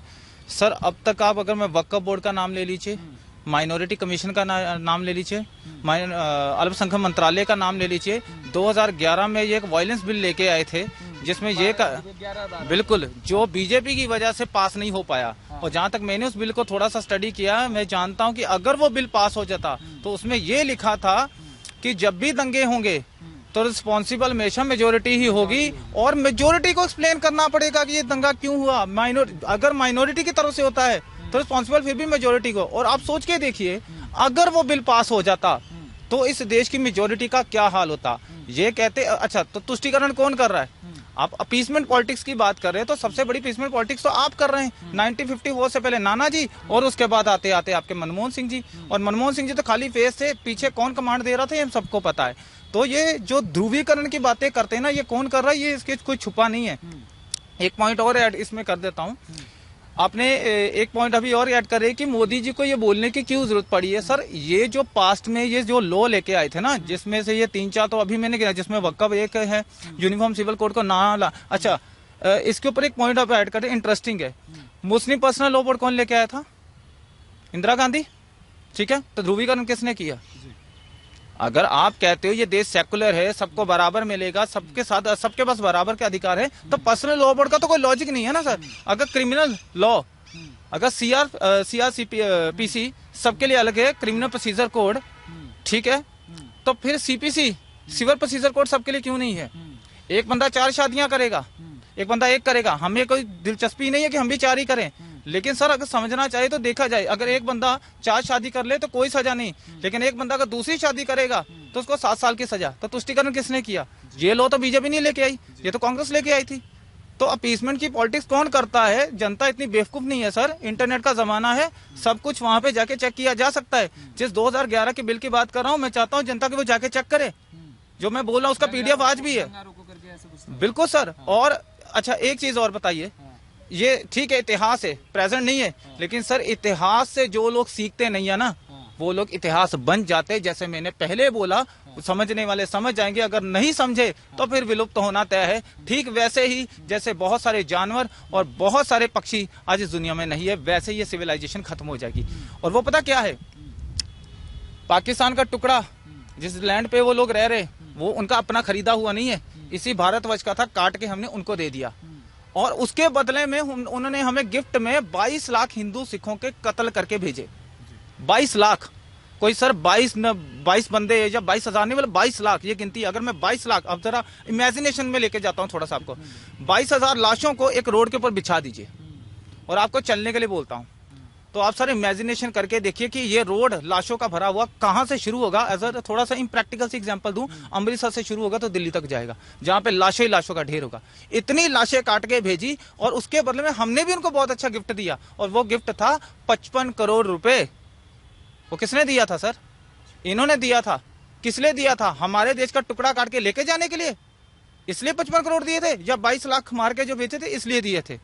सर, अब तक आप अगर मैं वक्फ बोर्ड का नाम ले लीजिए, माइनॉरिटी कमीशन का नाम ले लीजिए, अल्पसंख्यक मंत्रालय का नाम ले लीजिए। 2011 में ये एक वायलेंस बिल लेके आए थे जिसमें ये बिल्कुल जो बीजेपी की वजह से पास नहीं हो पाया। और जहां तक मैंने उस बिल को थोड़ा सा स्टडी किया, मैं जानता हूं कि अगर वो बिल पास हो जाता तो उसमें ये लिखा था कि जब भी दंगे होंगे तो रिस्पॉन्सिबल हमेशा मेजोरिटी ही होगी, और मेजोरिटी को एक्सप्लेन करना पड़ेगा कि ये दंगा क्यों हुआ। अगर माइनॉरिटी की तरफ से होता है तो रिस्पॉन्सिबल फिर भी मेजोरिटी को। और आप सोच के देखिए, अगर वो बिल पास हो जाता तो इस देश की मेजोरिटी का क्या हाल होता। ये कहते, अच्छा तो तुष्टीकरण कौन कर रहा है? आप अपीसमेंट पॉलिटिक्स की बात कर रहे हैं, तो सबसे बड़ी अपीसमेंट पॉलिटिक्स तो आप कर रहे हैं। 1954 से पहले नाना जी, और उसके बाद आते आते आपके मनमोहन सिंह जी। और मनमोहन सिंह जी तो खाली फेस थे, पीछे कौन कमांड दे रहा था ये हम सबको पता है। तो ये जो ध्रुवीकरण की बातें करते हैं ना, ये कौन कर रहा है, ये इसके कोई छुपा नहीं है। एक पॉइंट और ऐड इसमें कर देता हूँ। आपने एक पॉइंट अभी और ऐड करे कि मोदी जी को ये बोलने की क्यों जरूरत पड़ी है। सर, ये जो पास्ट में ये जो लॉ लेके आए थे ना, जिसमें से ये 3-4 तो अभी मैंने गिना, जिसमें वक्फ एक है, यूनिफॉर्म सिविल कोड को ना अच्छा, इसके ऊपर एक पॉइंट आप ऐड करें, इंटरेस्टिंग है। मुस्लिम पर्सनल लॉ बोर्ड कौन लेके आया था? इंदिरा गांधी। ठीक है, तो ध्रुवीकरण किसने किया? अगर आप कहते हो ये देश सेकुलर है, सबको बराबर मिलेगा, सबके साथ सबके पास बराबर के अधिकार है, तो पर्सनल लॉ बोर्ड का तो कोई लॉजिक नहीं है ना सर। अगर क्रिमिनल लॉ, अगर सीआरपीसी सबके लिए अलग है, क्रिमिनल प्रोसीजर कोड, ठीक है, तो फिर सीपीसी सिविल प्रोसीजर कोड सबके लिए क्यों नहीं है? एक बंदा 4 शादियां करेगा, एक बंदा 1 करेगा, हमें कोई दिलचस्पी नहीं है कि हम भी 4 ही करें। लेकिन सर, अगर समझना चाहिए तो देखा जाए, अगर एक बंदा 4 शादी कर ले तो कोई सजा नहीं, लेकिन एक बंदा अगर दूसरी शादी करेगा तो उसको 7 साल की सजा। तो तुष्टीकरण किसने किया? ये लो तो बीजेपी नहीं लेके आई, ये तो कांग्रेस लेके आई थी। तो अपीसमेंट की पॉलिटिक्स कौन करता है? जनता इतनी बेवकूफ नहीं है सर, इंटरनेट का जमाना है, सब कुछ वहां पे जाके चेक किया जा सकता है। जिस 2011 के बिल की बात कर रहा हूँ, मैं चाहता हूँ जनता की वो जाके चेक करे। जो मैं बोल रहा हूँ उसका पीडीएफ आज भी है। बिल्कुल सर। और अच्छा, एक चीज और बताइए, ये ठीक है इतिहास है, प्रेजेंट नहीं है, लेकिन सर इतिहास से जो लोग सीखते नहीं है ना, वो लोग इतिहास बन जाते। जैसे मैंने पहले बोला, समझने वाले समझ जाएंगे, अगर नहीं समझे तो फिर विलुप्त होना तय है। ठीक वैसे ही जैसे बहुत सारे जानवर और बहुत सारे पक्षी आज इस दुनिया में नहीं है, वैसे ये सिविलाइजेशन खत्म हो जाएगी। और वो पता क्या है, पाकिस्तान का टुकड़ा जिस लैंड पे वो लोग रह रहे, वो उनका अपना खरीदा हुआ नहीं है, इसी भारतवर्ष का था, काट के हमने उनको दे दिया। और उसके बदले में उन्होंने हमें गिफ्ट में 22 लाख हिंदू सिखों के कत्ल करके भेजे। 22 लाख, कोई सर 22 बंदे या 22,000 नहीं, मतलब 22 लाख ये गिनती। अगर मैं 22 लाख, अब जरा इमेजिनेशन में लेके जाता हूँ थोड़ा सा आपको, 22,000 लाशों को एक रोड के ऊपर बिछा दीजिए और आपको चलने के लिए बोलता हूँ, तो आप सर इमेजिनेशन करके देखिए कि ये रोड लाशों का भरा हुआ कहां से शुरू होगा। अगर थोड़ा सा इम्प्रैक्टिकल सी एग्जांपल दूं, अमृतसर से शुरू होगा तो दिल्ली तक जाएगा, जहां पे लाशें ही लाशों का ढेर होगा। इतनी लाशें काट के भेजी और उसके बदले में हमने भी उनको बहुत अच्छा गिफ्ट दिया, और वो गिफ्ट था 55 करोड़ रुपए। वो किसने दिया था सर? इन्होंने दिया था। किस लिए दिया था? हमारे देश का टुकड़ा काट के लेके जाने के लिए, इसलिए 55 करोड़ दिए थे, या 22 लाख मार के जो बेचे थे इसलिए दिए थे।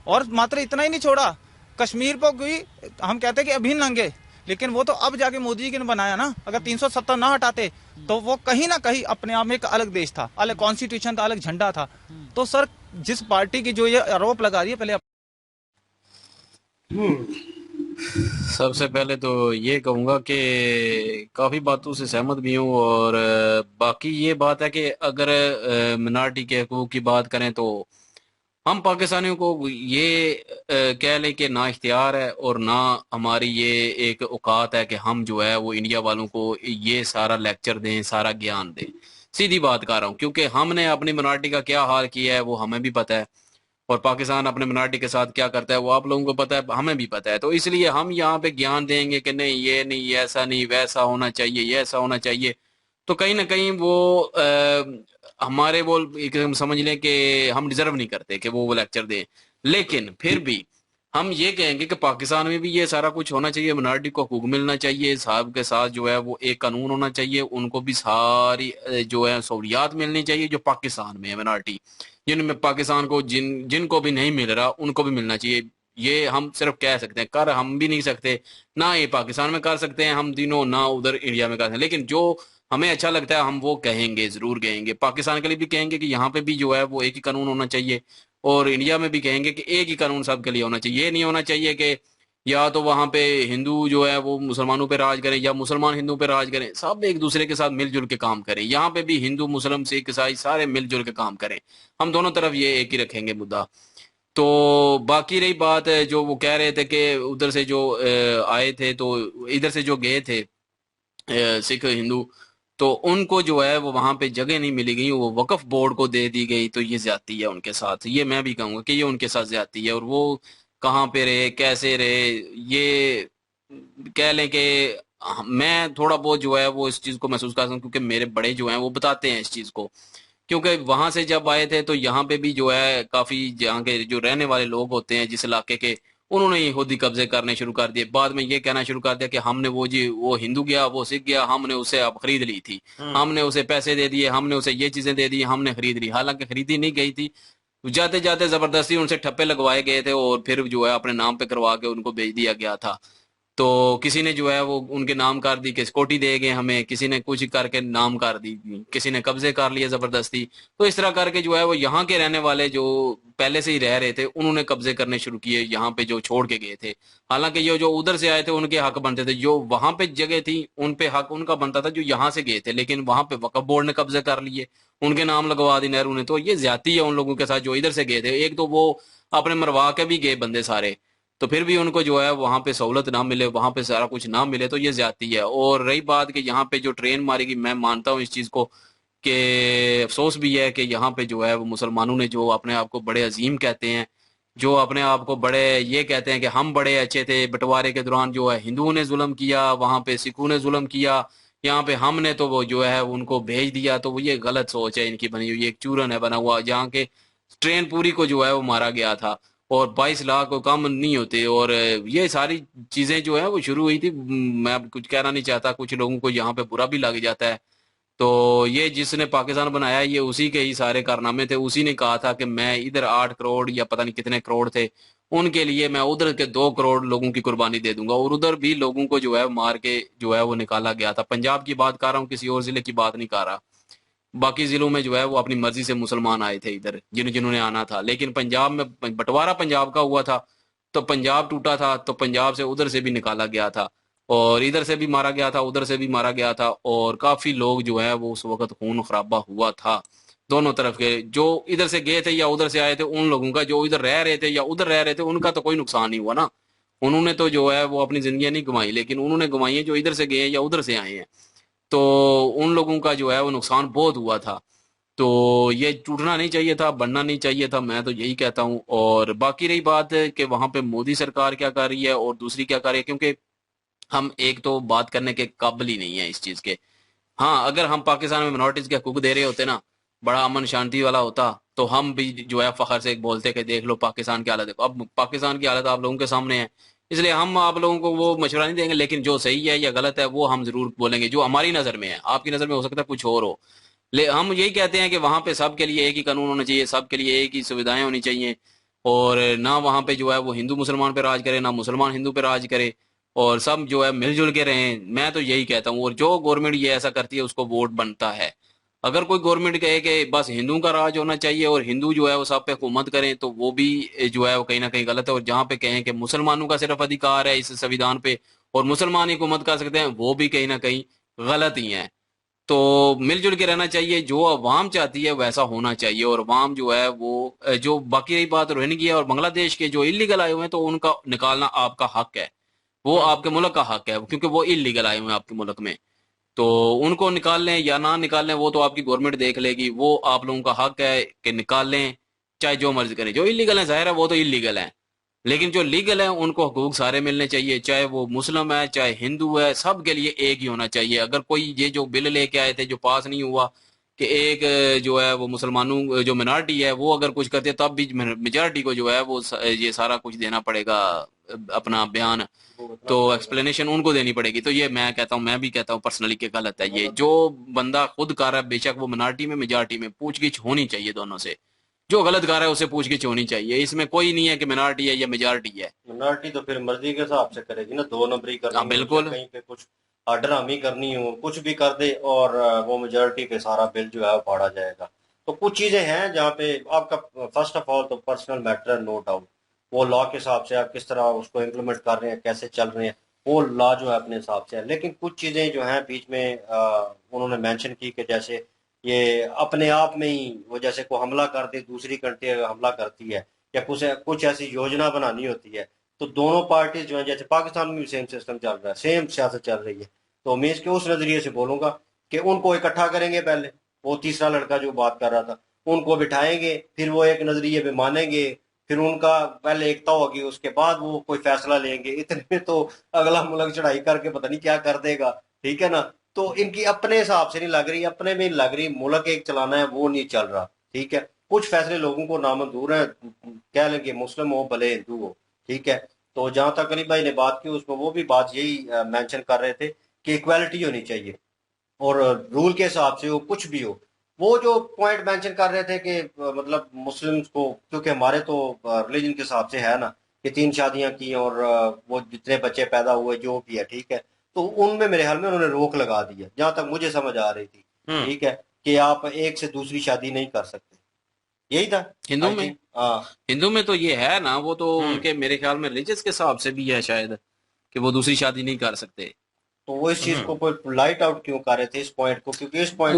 और मात्र इतना ही नहीं छोड़ा, कश्मीर को भी हम कहते हैं कि अभिन्न अंग है, लेकिन वो तो अब जाके मोदी जी ने बनाया ना। अगर 370 ना हटाते तो वो कहीं ना कहीं अपने आप में एक अलग देश था, अलग कॉन्स्टिट्यूशन था, अलग झंडा था। तो सर जिस पार्टी की जो ये आरोप लगा रही है, पहले सबसे पहले तो ये कहूँगा कि काफ़ी बातों से सहमत भी हूँ, और बाकी ये बात है कि अगर मिनॉरिटी के हकूक़ की बात करें तो हम पाकिस्तानियों को ये कह लें कि ना इख्तियार है और ना हमारी ये एक औकात है कि हम जो है वो इंडिया वालों को ये सारा लेक्चर दें, सारा ज्ञान दें। सीधी बात कर रहा हूँ, क्योंकि हमने अपनी मिनॉरिटी का क्या हाल किया है वो हमें भी पता है, और पाकिस्तान अपने मिनॉरिटी के साथ क्या करता है वो आप लोगों को पता है, हमें भी पता है। तो इसलिए हम यहाँ पे ज्ञान देंगे कि नहीं ये नहीं, ऐसा नहीं, वैसा होना चाहिए, ये ऐसा होना चाहिए, तो कहीं ना कहीं वो हमारे वो एक समझ लें कि हम डिजर्व नहीं करते कि वो लेक्चर दें। लेकिन फिर भी हम ये कहेंगे कि पाकिस्तान में भी ये सारा कुछ होना चाहिए, मिनॉरिटी को हकूक मिलना चाहिए, साहब के साथ जो है वो एक कानून होना चाहिए, उनको भी सारी जो है सहूलियात मिलनी चाहिए जो पाकिस्तान में है। मिनॉरिटी जिनमें पाकिस्तान को जिनको भी नहीं मिल रहा उनको भी मिलना चाहिए। ये हम सिर्फ कह सकते हैं, कर हम भी नहीं सकते, ना ये पाकिस्तान में कर सकते हैं हम तीनों, ना उधर इंडिया में कर सकते हैं। लेकिन जो हमें अच्छा लगता है हम वो कहेंगे, जरूर कहेंगे। पाकिस्तान के लिए भी कहेंगे कि यहाँ पे भी जो है वो एक ही कानून होना चाहिए, और इंडिया में भी कहेंगे कि एक ही कानून सबके लिए होना चाहिए। ये नहीं होना चाहिए कि या तो वहां पे हिंदू जो है वो मुसलमानों पे राज करें या मुसलमान हिंदू पे राज करें, सब एक दूसरे के साथ मिलजुल के काम करें। यहाँ पे भी हिंदू, मुस्लिम, सिख, ईसाई सारे मिलजुल के काम करें। हम दोनों तरफ ये एक ही रखेंगे मुद्दा। तो बाकी रही बात जो वो कह रहे थे कि उधर से जो आए थे, तो इधर से जो गए थे सिख हिंदू, तो उनको जो है वो वहां पे जगह नहीं मिली गई, वो वक्फ बोर्ड को दे दी गई, तो ये ज्यादती है उनके साथ। ये मैं भी कहूंगा कि ये उनके साथ ज्यादती है। और वो कहाँ पे रहे, कैसे रहे, ये कह लें कि मैं थोड़ा बहुत जो है वो इस चीज को महसूस करता हूँ, क्योंकि मेरे बड़े जो हैं वो बताते हैं इस चीज को। क्योंकि वहां से जब आए थे तो यहाँ पे भी जो है काफी यहाँ के जो रहने वाले लोग होते हैं जिस इलाके के, उन्होंने ही खुद ही कब्जे करने शुरू कर दिए। बाद में ये कहना शुरू कर दिया कि हमने वो हिंदू गया, वो सिख गया, हमने उसे अब खरीद ली थी, हमने उसे पैसे दे दिए, हमने उसे ये चीजें दे दी, हमने खरीद ली। हालांकि खरीदी नहीं गई थी, जाते जाते जबरदस्ती उनसे ठप्पे लगवाए गए थे और फिर जो है अपने नाम पे करवा के उनको भेज दिया गया था। तो किसी ने जो है वो उनके नाम कर दी कि सिक्योरिटी दे गए हमें, किसी ने कुछ करके नाम कर दी, किसी ने कब्जे कर लिए जबरदस्ती। तो इस तरह करके जो है वो यहाँ के रहने वाले जो पहले से ही रह रहे थे उन्होंने कब्जे करने शुरू किए यहाँ पे जो छोड़ के गए थे। हालांकि ये जो उधर से आए थे उनके हक बनते थे, जो वहां पे जगह थी उन पे हक उनका बनता था जो यहाँ से गए थे, लेकिन वहां पे वक्फ बोर्ड ने कब्जे कर लिए, उनके नाम लगवा दी नेहरू ने। तो ये ज्यादती है उन लोगों के साथ जो इधर से गए थे। एक तो वो अपने मरवा के भी गए बंदे सारे, तो फिर भी उनको जो है वहां पे सहूलत ना मिले, वहां पे सारा कुछ ना मिले, तो ये ज्यादती है। और रही बात कि यहाँ पे जो ट्रेन मारेगी, मैं मानता हूँ इस चीज को कि अफसोस भी है कि यहाँ पे जो है वो मुसलमानों ने जो अपने आप को बड़े अजीम कहते हैं, जो अपने आप को बड़े ये कहते हैं कि हम बड़े अच्छे थे, बंटवारे के दौरान जो है हिंदुओं ने जुल्म किया, वहां पे सिखों ने जुल्म किया, यहाँ पे हमने तो वो जो है उनको भेज दिया। तो वो ये गलत सोच है इनकी बनी हुई, एक चूरन है बना हुआ, जहाँ के ट्रेन पूरी को जो है वो मारा गया था और 22 लाख को कम नहीं होते। और ये सारी चीजें जो है वो शुरू हुई थी, मैं कुछ कहना नहीं चाहता, कुछ लोगों को यहाँ पे बुरा भी लग जाता है। तो ये जिसने पाकिस्तान बनाया ये उसी के ही सारे कारनामे थे। उसी ने कहा था कि मैं इधर 8 करोड़ या पता नहीं कितने करोड़ थे उनके लिए मैं उधर के 2 करोड़ लोगों की कुर्बानी दे दूंगा। और उधर भी लोगों को जो है मार के जो है वो निकाला गया था। पंजाब की बात कर रहा हूँ, किसी और जिले की बात नहीं कर रहा। बाकी जिलों में जो है वो अपनी मर्जी से मुसलमान आए थे इधर, जिन्होंने आना था। लेकिन पंजाब में बंटवारा पंजाब का हुआ था, तो पंजाब टूटा था, तो पंजाब से उधर से भी निकाला गया था, और इधर से भी मारा गया था, उधर से भी मारा गया था। और काफी लोग जो है वो उस वक्त खून खराबा हुआ था दोनों तरफ के। जो इधर से गए थे या उधर से आए थे, उन लोगों का, जो इधर रह रहे थे या उधर रह रहे थे, उनका तो कोई नुकसान नहीं हुआ ना। उन्होंने तो जो है वो अपनी जिंदगी नहीं गंवाई, लेकिन उन्होंने गंवाई है जो इधर से गए या उधर से आए हैं। तो उन लोगों का जो है वो नुकसान बहुत हुआ था। तो ये टूटना नहीं चाहिए था, बनना नहीं चाहिए था, मैं तो यही कहता हूँ। और बाकी रही बात कि वहां पे मोदी सरकार क्या कर रही है और दूसरी क्या कर रही है, क्योंकि हम एक तो बात करने के काबिल ही नहीं है इस चीज के। हाँ, अगर हम पाकिस्तान में मिनॉरिटीज के हकूक दे रहे होते ना, बड़ा अमन शांति वाला होता, तो हम भी जो है फखर से बोलते कि देख लो पाकिस्तान की हालत देखो। अब पाकिस्तान की हालत आप लोगों के सामने है, इसलिए हम आप लोगों को वो मशवरा नहीं देंगे, लेकिन जो सही है या गलत है वो हम जरूर बोलेंगे, जो हमारी नजर में है। आपकी नजर में हो सकता है कुछ और हो। हम यही कहते हैं कि वहां पे सबके लिए एक ही कानून होना चाहिए, सबके लिए एक ही सुविधाएं होनी चाहिए, और ना वहां पे जो है वो हिंदू मुसलमान पे राज करे, ना मुसलमान हिंदू पे राज करे, और सब जो है मिलजुल के रहें। मैं तो यही कहता हूँ। और जो गवर्नमेंट ये ऐसा करती है उसको वोट बनता है। अगर कोई गवर्नमेंट कहे कि बस हिंदुओं का राज होना चाहिए और हिंदू जो है वो सब पे हुकूमत करें, तो वो भी जो है वो कहीं ना कहीं गलत है। और जहाँ पे कहें कि मुसलमानों का सिर्फ अधिकार है इस संविधान पे और मुसलमान ही हुकूमत कर सकते हैं, वो भी कहीं ना कहीं गलत ही है। तो मिलजुल के रहना चाहिए, जो अवाम चाहती है वैसा होना चाहिए। और अवाम जो है वो जो बाकी रही बात रोहिंग्या और बांग्लादेश के जो इलीगल आए हुए हैं, तो उनका निकालना आपका हक है, वो आपके मुल्क का हक है, क्योंकि वो इलीगल आए हुए हैं आपके मुल्क में। तो उनको निकाल लें या ना निकाल लें वो तो आपकी गवर्नमेंट देख लेगी, वो आप लोगों का हक है कि निकाल लें, चाहे जो मर्जी करें। जो इलीगल है जाहिर है वो तो इलीगल है, लेकिन जो लीगल है उनको हकूक सारे मिलने चाहिए, चाहे वो मुस्लिम है चाहे हिंदू है, सब के लिए एक ही होना चाहिए। अगर कोई ये जो बिल लेके आए थे जो पास नहीं हुआ कि एक जो है वो मुसलमानों जो मिनॉरिटी है वो अगर कुछ करते तब भी मेजॉरिटी को जो है वो ये सारा कुछ देना पड़ेगा, अपना बयान, तो एक्सप्लेनेशन उनको देनी पड़ेगी। तो ये मैं कहता हूँ, मैं भी कहता हूँ पर्सनली कि गलत है ये। जो बंदा खुद कर रहा है, बेशक वो मिनॉरिटी में मेजॉरिटी में, पूछगिछ होनी चाहिए दोनों से। जो गलत कर रहा है उसे पूछगिछ होनी चाहिए। इसमें कोई नहीं है कि मिनॉरिटी है या मेजॉरिटी है। मिनॉरिटी तो फिर मर्जी के हिसाब से करेगी ना, 2 नंबरी करनी, बिल्कुल, कहीं पे कुछ हरामी करनी हो, कुछ भी कर दे और वो मेजॉरिटी पे सारा बिल जो है वो फाड़ा जाएगा। तो कुछ चीजें हैं जहाँ पे आपका फर्स्ट ऑफ ऑल तो पर्सनल मैटर है, नो डाउट। वो लॉ के हिसाब से आप किस तरह उसको इम्प्लीमेंट कर रहे हैं, कैसे चल रहे हैं, वो लॉ जो है अपने हिसाब से है। लेकिन कुछ चीजें जो हैं बीच में उन्होंने मेंशन की कि जैसे ये अपने आप में ही वो जैसे को हमला कर दे, दूसरी कंट्री हमला करती है या कुछ ऐसी योजना बनानी होती है, तो दोनों पार्टी जो है, जैसे पाकिस्तान में भी सेम सिस्टम चल रहा है, सेम सियासत चल रही है। तो मैं इसके उस नजरिए से बोलूंगा कि उनको इकट्ठा करेंगे, पहले वो तीसरा लड़का जो बात कर रहा था उनको बिठाएंगे, फिर वो एक नजरिए पे मानेंगे, फिर उनका पहले एकता होगी, उसके बाद वो कोई फैसला लेंगे। इतने में तो अगला मुल्क चढ़ाई करके पता नहीं क्या कर देगा, ठीक है ना। तो इनकी अपने हिसाब से नहीं लग रही, अपने में लग रही, मुल्क एक चलाना है वो नहीं चल रहा, ठीक है। कुछ फैसले लोगों को नामंजूर है, कह लेंगे मुस्लिम हो भले हिंदू हो, ठीक है। तो जहां तक अली भाई ने बात की उसमें वो भी बात यही मेंशन कर रहे थे कि इक्वालिटी होनी चाहिए और रूल के हिसाब से हो, कुछ भी हो। वो जो पॉइंट मेंशन कर रहे थे कि मतलब मुस्लिम्स को, क्योंकि हमारे तो रिलीजन के हिसाब से है ना कि 3 शादियां की और वो जितने बच्चे पैदा हुए जो भी है, ठीक है। तो उनमें मेरे ख्याल में उन्होंने रोक लगा दी है, जहां तक मुझे समझ आ रही थी, ठीक है, कि आप एक से दूसरी शादी नहीं कर सकते, यही था हिंदू में। हिंदू में तो ये है ना, वो तो उनके मेरे ख्याल में रिलीजियस के हिसाब से भी है शायद कि वो दूसरी शादी नहीं कर सकते। तो वो इस चीज को लाइट आउट क्यों कर रहे थे इस पॉइंट को, क्योंकि इस पॉइंट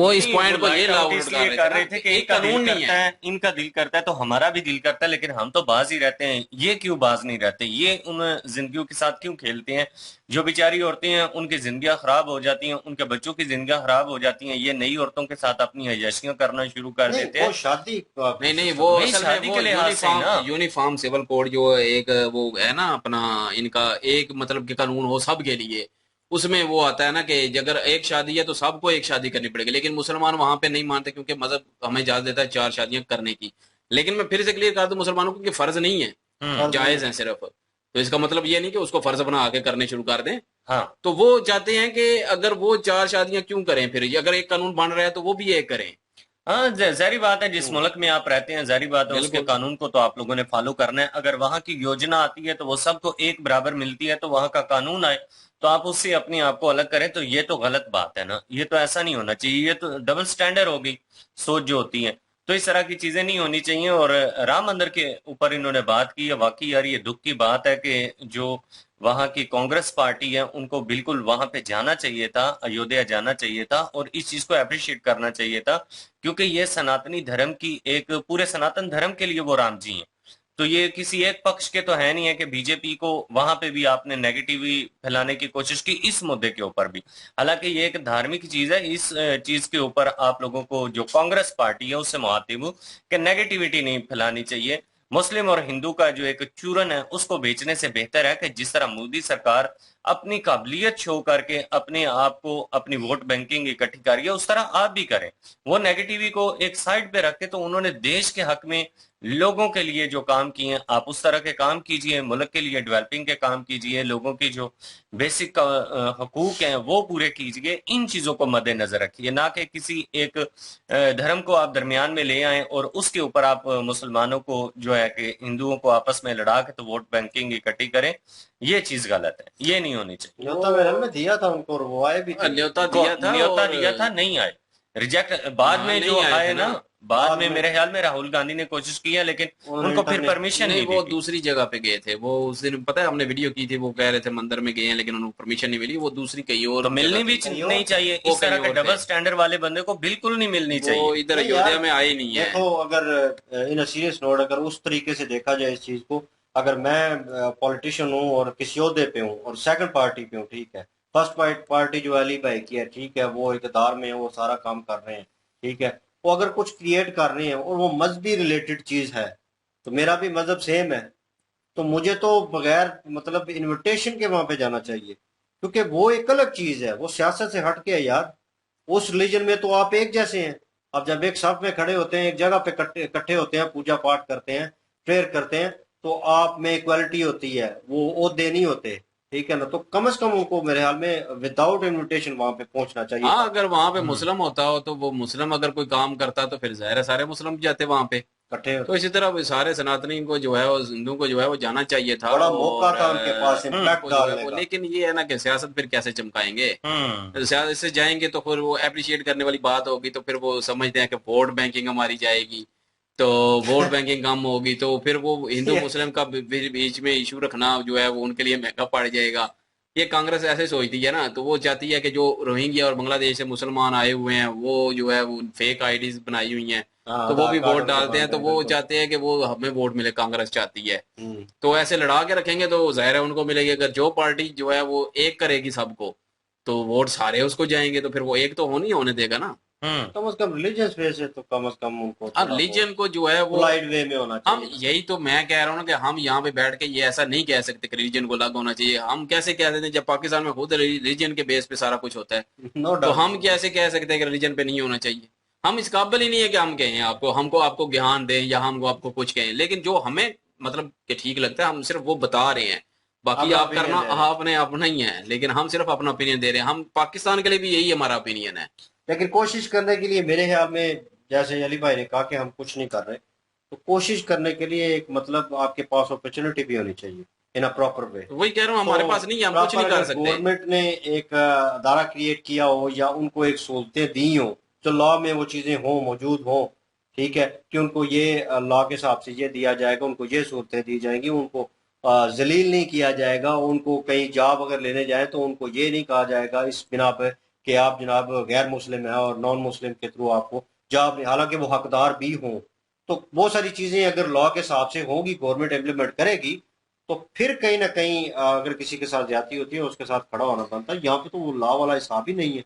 को ये इसलिए कर रहे थे कि एक कानून नहीं है, इनका दिल करता है तो हमारा भी दिल करता है, लेकिन हम तो बाज ही रहते हैं, ये क्यों बाज नहीं रहते, ये उन जिंदगियों के साथ क्यों खेलते हैं। जो बेचारी औरतें हैं उनकी जिंदगियां खराब हो जाती हैं, उनके बच्चों की जिंदगियां खराब हो जाती हैं, ये नई औरतों के साथ अपनी हयाशियां करना शुरू कर देते हैं। शादी नहीं वो शादी के लिहाज यूनिफॉर्म सिविल कोड जो एक वो है ना अपना, इनका एक मतलब के कानून हो सब के लिए, उसमें वो आता है ना कि अगर एक शादी है तो सबको एक शादी करनी पड़ेगी। लेकिन मुसलमान वहां पे नहीं मानते क्योंकि मजहब हमें इजाजत देता है 4 शादियां करने की। लेकिन मैं फिर से क्लियर कर दूं मुसलमानों को कि फर्ज नहीं है, जायज है सिर्फ। तो इसका मतलब ये नहीं कि उसको फर्ज बना के करने शुरू कर दें। हाँ। तो वो चाहते हैं कि अगर वो 4 शादियां क्यों करें, फिर अगर एक कानून बन रहा है तो वो भी एक करें। हाँ, जाहिर बात है, जिस मुल्क में आप रहते हैं जाहिर बात है उसके कानून को तो आप लोगों ने फॉलो करना है। अगर वहां की योजना आती है तो वो सबको एक बराबर मिलती है, तो वहां का कानून आए तो आप उससे अपने आप को अलग करें, तो ये तो गलत बात है ना। ये तो ऐसा नहीं होना चाहिए, ये तो डबल स्टैंडर्ड हो गई सोच जो होती है। तो इस तरह की चीजें नहीं होनी चाहिए। और राम मंदिर के ऊपर इन्होंने बात की है, वाकई यार ये दुख की बात है कि जो वहां की कांग्रेस पार्टी है उनको बिल्कुल वहां पे जाना चाहिए था, अयोध्या जाना चाहिए था और इस चीज को अप्रिशिएट करना चाहिए था, क्योंकि ये सनातनी धर्म की एक पूरे सनातन धर्म के लिए वो राम जी हैं। तो ये किसी एक पक्ष के तो है नहीं है कि बीजेपी को वहां पे भी आपने नेगेटिविटी फैलाने की कोशिश की इस मुद्दे के ऊपर भी। हालांकि ये एक धार्मिक चीज है, इस चीज के ऊपर आप लोगों को जो कांग्रेस पार्टी है उससे मुखातिब हूं कि नेगेटिविटी नहीं फैलानी चाहिए। मुस्लिम और हिंदू का जो एक चूरन है उसको बेचने से बेहतर है कि जिस तरह मोदी सरकार अपनी काबिलियत शो करके अपने आप को अपनी वोट बैंकिंग इकट्ठी कर रही है, उस तरह आप भी करें। वो नेगेटिविटी को एक साइड पे रखे, तो उन्होंने देश के हक में लोगों के लिए जो काम किए हैं आप उस तरह के काम कीजिए, मुल्क के लिए डेवलपिंग के काम कीजिए, लोगों की जो बेसिक हकूक हैं वो पूरे कीजिए। इन चीजों को मद्देनजर रखिए, ना कि किसी एक धर्म को आप दरमियान में ले आए और उसके ऊपर आप मुसलमानों को जो है कि हिंदुओं को आपस में लड़ा के तो वोट बैंकिंग इकट्ठी करें। ये चीज गलत है, ये नहीं होनी चाहिए। न्योता महल में दिया था उनको और वो आए भी थे। न्योता दिया था, नहीं आए, रिजेक्ट बाद में जो आए ना, बाद में मेरे ख्याल में राहुल गांधी ने कोशिश की है लेकिन उनको फिर परमिशन नहीं, वो दूसरी जगह पे गए थे। वो उस दिन पता है हमने वीडियो की थी, वो कह रहे थे मंदिर में गए हैं लेकिन उनको परमिशन नहीं मिली, वो दूसरी कहीं और। तो मिलनी भी नहीं चाहिए, इस तरह के डबल स्टैंडर्ड वाले बंदे को बिल्कुल नहीं मिलनी चाहिए। वो इधर अयोध्या में आए नहीं है। देखो अगर इन सीरियस नोट अगर उस तरीके से देखा जाए इस चीज को, अगर मैं पॉलिटिशियन हूँ और किसी ओहदे पे हूँ और सेकंड पार्टी पे हूँ, ठीक है, फर्स्ट पार्टी जो अली भाई की है, ठीक है, वो इक़्तिदार में है, वो सारा काम कर रहे हैं, ठीक है, वो अगर कुछ क्रिएट कर रहे हैं और वो मजहबी रिलेटेड चीज है तो मेरा भी मजहब सेम है, तो मुझे तो बगैर मतलब इनविटेशन के वहां पे जाना चाहिए, क्योंकि वो एक अलग चीज है, वो सियासत से हट के है यार। उस रिलीजन में तो आप एक जैसे हैं। अब जब एक साथ में खड़े होते हैं, एक जगह पे इकट्ठे होते हैं, पूजा पाठ करते हैं, प्रेयर करते हैं, तो आप में इक्वालिटी होती है, वो ओहदे नहीं होते, ठीक है ना। तो कम से कम उनको मेरे ख्याल में विदाउट इनविटेशन वहां पे पहुंचना चाहिए। हाँ, अगर वहां पे मुस्लिम होता हो तो वो मुस्लिम अगर कोई काम करता तो फिर जाहिर है सारे मुस्लिम जाते वहां पे इकट्ठे। तो इसी तरह सारे सनातनी को जो है हिंदुओं को जो है वो जाना चाहिए था। बड़ा मौका था उनके पास इम्पैक्ट डालने का। लेकिन ये है ना कि सियासत फिर कैसे चमकाएंगे, सियासत से जाएंगे तो फिर वो अप्रिशिएट करने वाली बात होगी, तो फिर वो समझते हैं कि वोट बैंकिंग हमारी जाएगी, तो वोट बैंकिंग कम होगी, तो फिर वो हिंदू मुस्लिम का बीच में इशू रखना जो है वो उनके लिए महंगा पड़ जाएगा। ये कांग्रेस ऐसे सोचती है ना, तो वो चाहती है कि जो रोहिंग्या और बांग्लादेश से मुसलमान आए हुए हैं वो जो है वो फेक आईडीज बनाई हुई हैं, तो वो भी वोट डालते हैं, तो वो चाहते हैं कि वो हमें वोट मिले, कांग्रेस चाहती है। तो ऐसे लड़ा के रखेंगे तो जाहिर है उनको मिलेगी। अगर जो पार्टी जो है वो एक करेगी सबको तो वोट सारे उसको जाएंगे, तो फिर वो एक तो होने देगा ना। कम से कम रिलीजियस वे से तो कम से कम उनको रिलीजन को जो है वो पोलाइट वे में होना चाहिए। हम यही तो मैं कह रहा हूँ ना कि हम यहाँ पे बैठ के ये ऐसा नहीं कह सकते कि रिलीजन को लागू होना चाहिए। हम कैसे कह देते हैं जब पाकिस्तान में खुद रिलीजन के बेस पे सारा कुछ होता है, तो हम कैसे कह सकते हैं कि रिलीजन पे नहीं होना चाहिए। हम इस काबिल ही नहीं है कि हम कहें आपको, हमको आपको ज्ञान दें या हमको आपको कुछ कहें, लेकिन जो हमें मतलब कि ठीक लगता है हम सिर्फ वो बता रहे हैं। बाकी आप करना आपने अपना ही है, लेकिन हम सिर्फ अपना ओपिनियन दे रहे हैं। हम पाकिस्तान के लिए भी यही हमारा ओपिनियन है, लेकिन कोशिश करने के लिए मेरे ख्याल में जैसे अली भाई ने कहा कि हम कुछ नहीं कर रहे, तो कोशिश करने के लिए एक मतलब आपके पास अपॉर्चुनिटी भी होनी चाहिए इन अ प्रॉपर वे। वही कह रहा हूँ, हमारे पास नहीं है, हम कुछ नहीं कर सकते। गवर्नमेंट ने एक अदारा क्रिएट किया हो या उनको एक सहूलतें दी हो, जो लॉ में वो चीजें हो मौजूद हो, ठीक है, कि उनको ये लॉ के हिसाब से ये दिया जाएगा, उनको ये सहूलतें दी जाएंगी, उनको जलील नहीं किया जाएगा, उनको कहीं जॉब अगर लेने जाए तो उनको ये नहीं कहा जाएगा इस बिना पर कि आप जनाब गैर मुस्लिम है और नॉन मुस्लिम के थ्रू आपको जॉब, हालांकि वो हकदार भी हों। तो बहुत सारी चीजें अगर लॉ के हिसाब से होगी, गवर्नमेंट इम्प्लीमेंट करेगी, तो फिर कहीं ना कहीं अगर किसी के साथ ज्यादती होती है उसके साथ खड़ा होना बनता है। यहाँ पे तो वो लॉ वाला हिसाब ही नहीं है,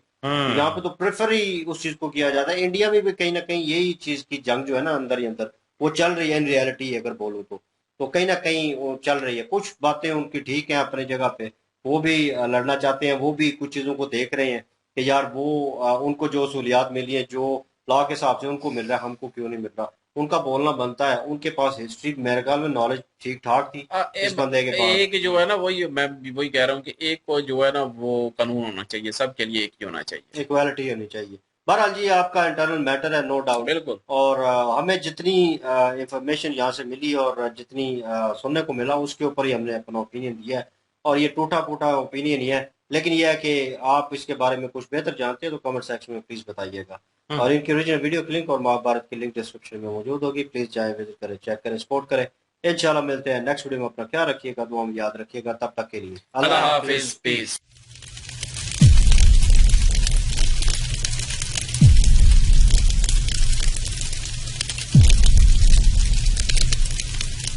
यहाँ पे तो प्रेफर ही उस चीज को किया जाता है। इंडिया में भी कहीं ना कहीं यही चीज की जंग जो है ना अंदर ही अंदर वो चल रही है इन रियलिटी अगर बोलूँ तो कहीं ना कहीं वो चल रही है। कुछ बातें उनकी ठीक है अपने जगह पे, वो भी लड़ना चाहते हैं, वो भी कुछ चीजों को देख रहे हैं कि यार वो उनको जो सहूलियात मिली है, जो लॉ के हिसाब से उनको मिल रहा है, हमको क्यों नहीं मिल रहा। उनका बोलना बनता है, उनके पास हिस्ट्री मेरे ख्याल में नॉलेज ठीक ठाक थी इस बंदे के पास। एक जो है ना वही मैं वही कह रहा हूँ कि एक को जो है ना वो कानून होना चाहिए, सबके लिए एक ही होना चाहिए, इक्वालिटी होनी चाहिए। बहरहाल जी आपका इंटरनल मैटर है, नो डाउट। बिल्कुल। और हमें जितनी इंफॉर्मेशन यहाँ से मिली और जितनी सुनने को मिला उसके ऊपर ही हमने अपना ओपिनियन दिया है, और ये टूटा फूटा ओपिनियन ही है। लेकिन यह है कि आप इसके बारे में कुछ बेहतर जानते हैं तो कमेंट सेक्शन में प्लीज बताइएगा। और इनकी ओरिजिनल वीडियो की लिंक और महाभारत की लिंक डिस्क्रिप्शन में मौजूद होगी, प्लीज जाए विजिट करें, चेक करें, सपोर्ट करें। इंशाल्लाह मिलते हैं नेक्स्ट वीडियो में। अपना ख्याल रखिएगा, दुआ में याद रखिएगा। तब तक के लिए अल्लाह हाफिज, पीस।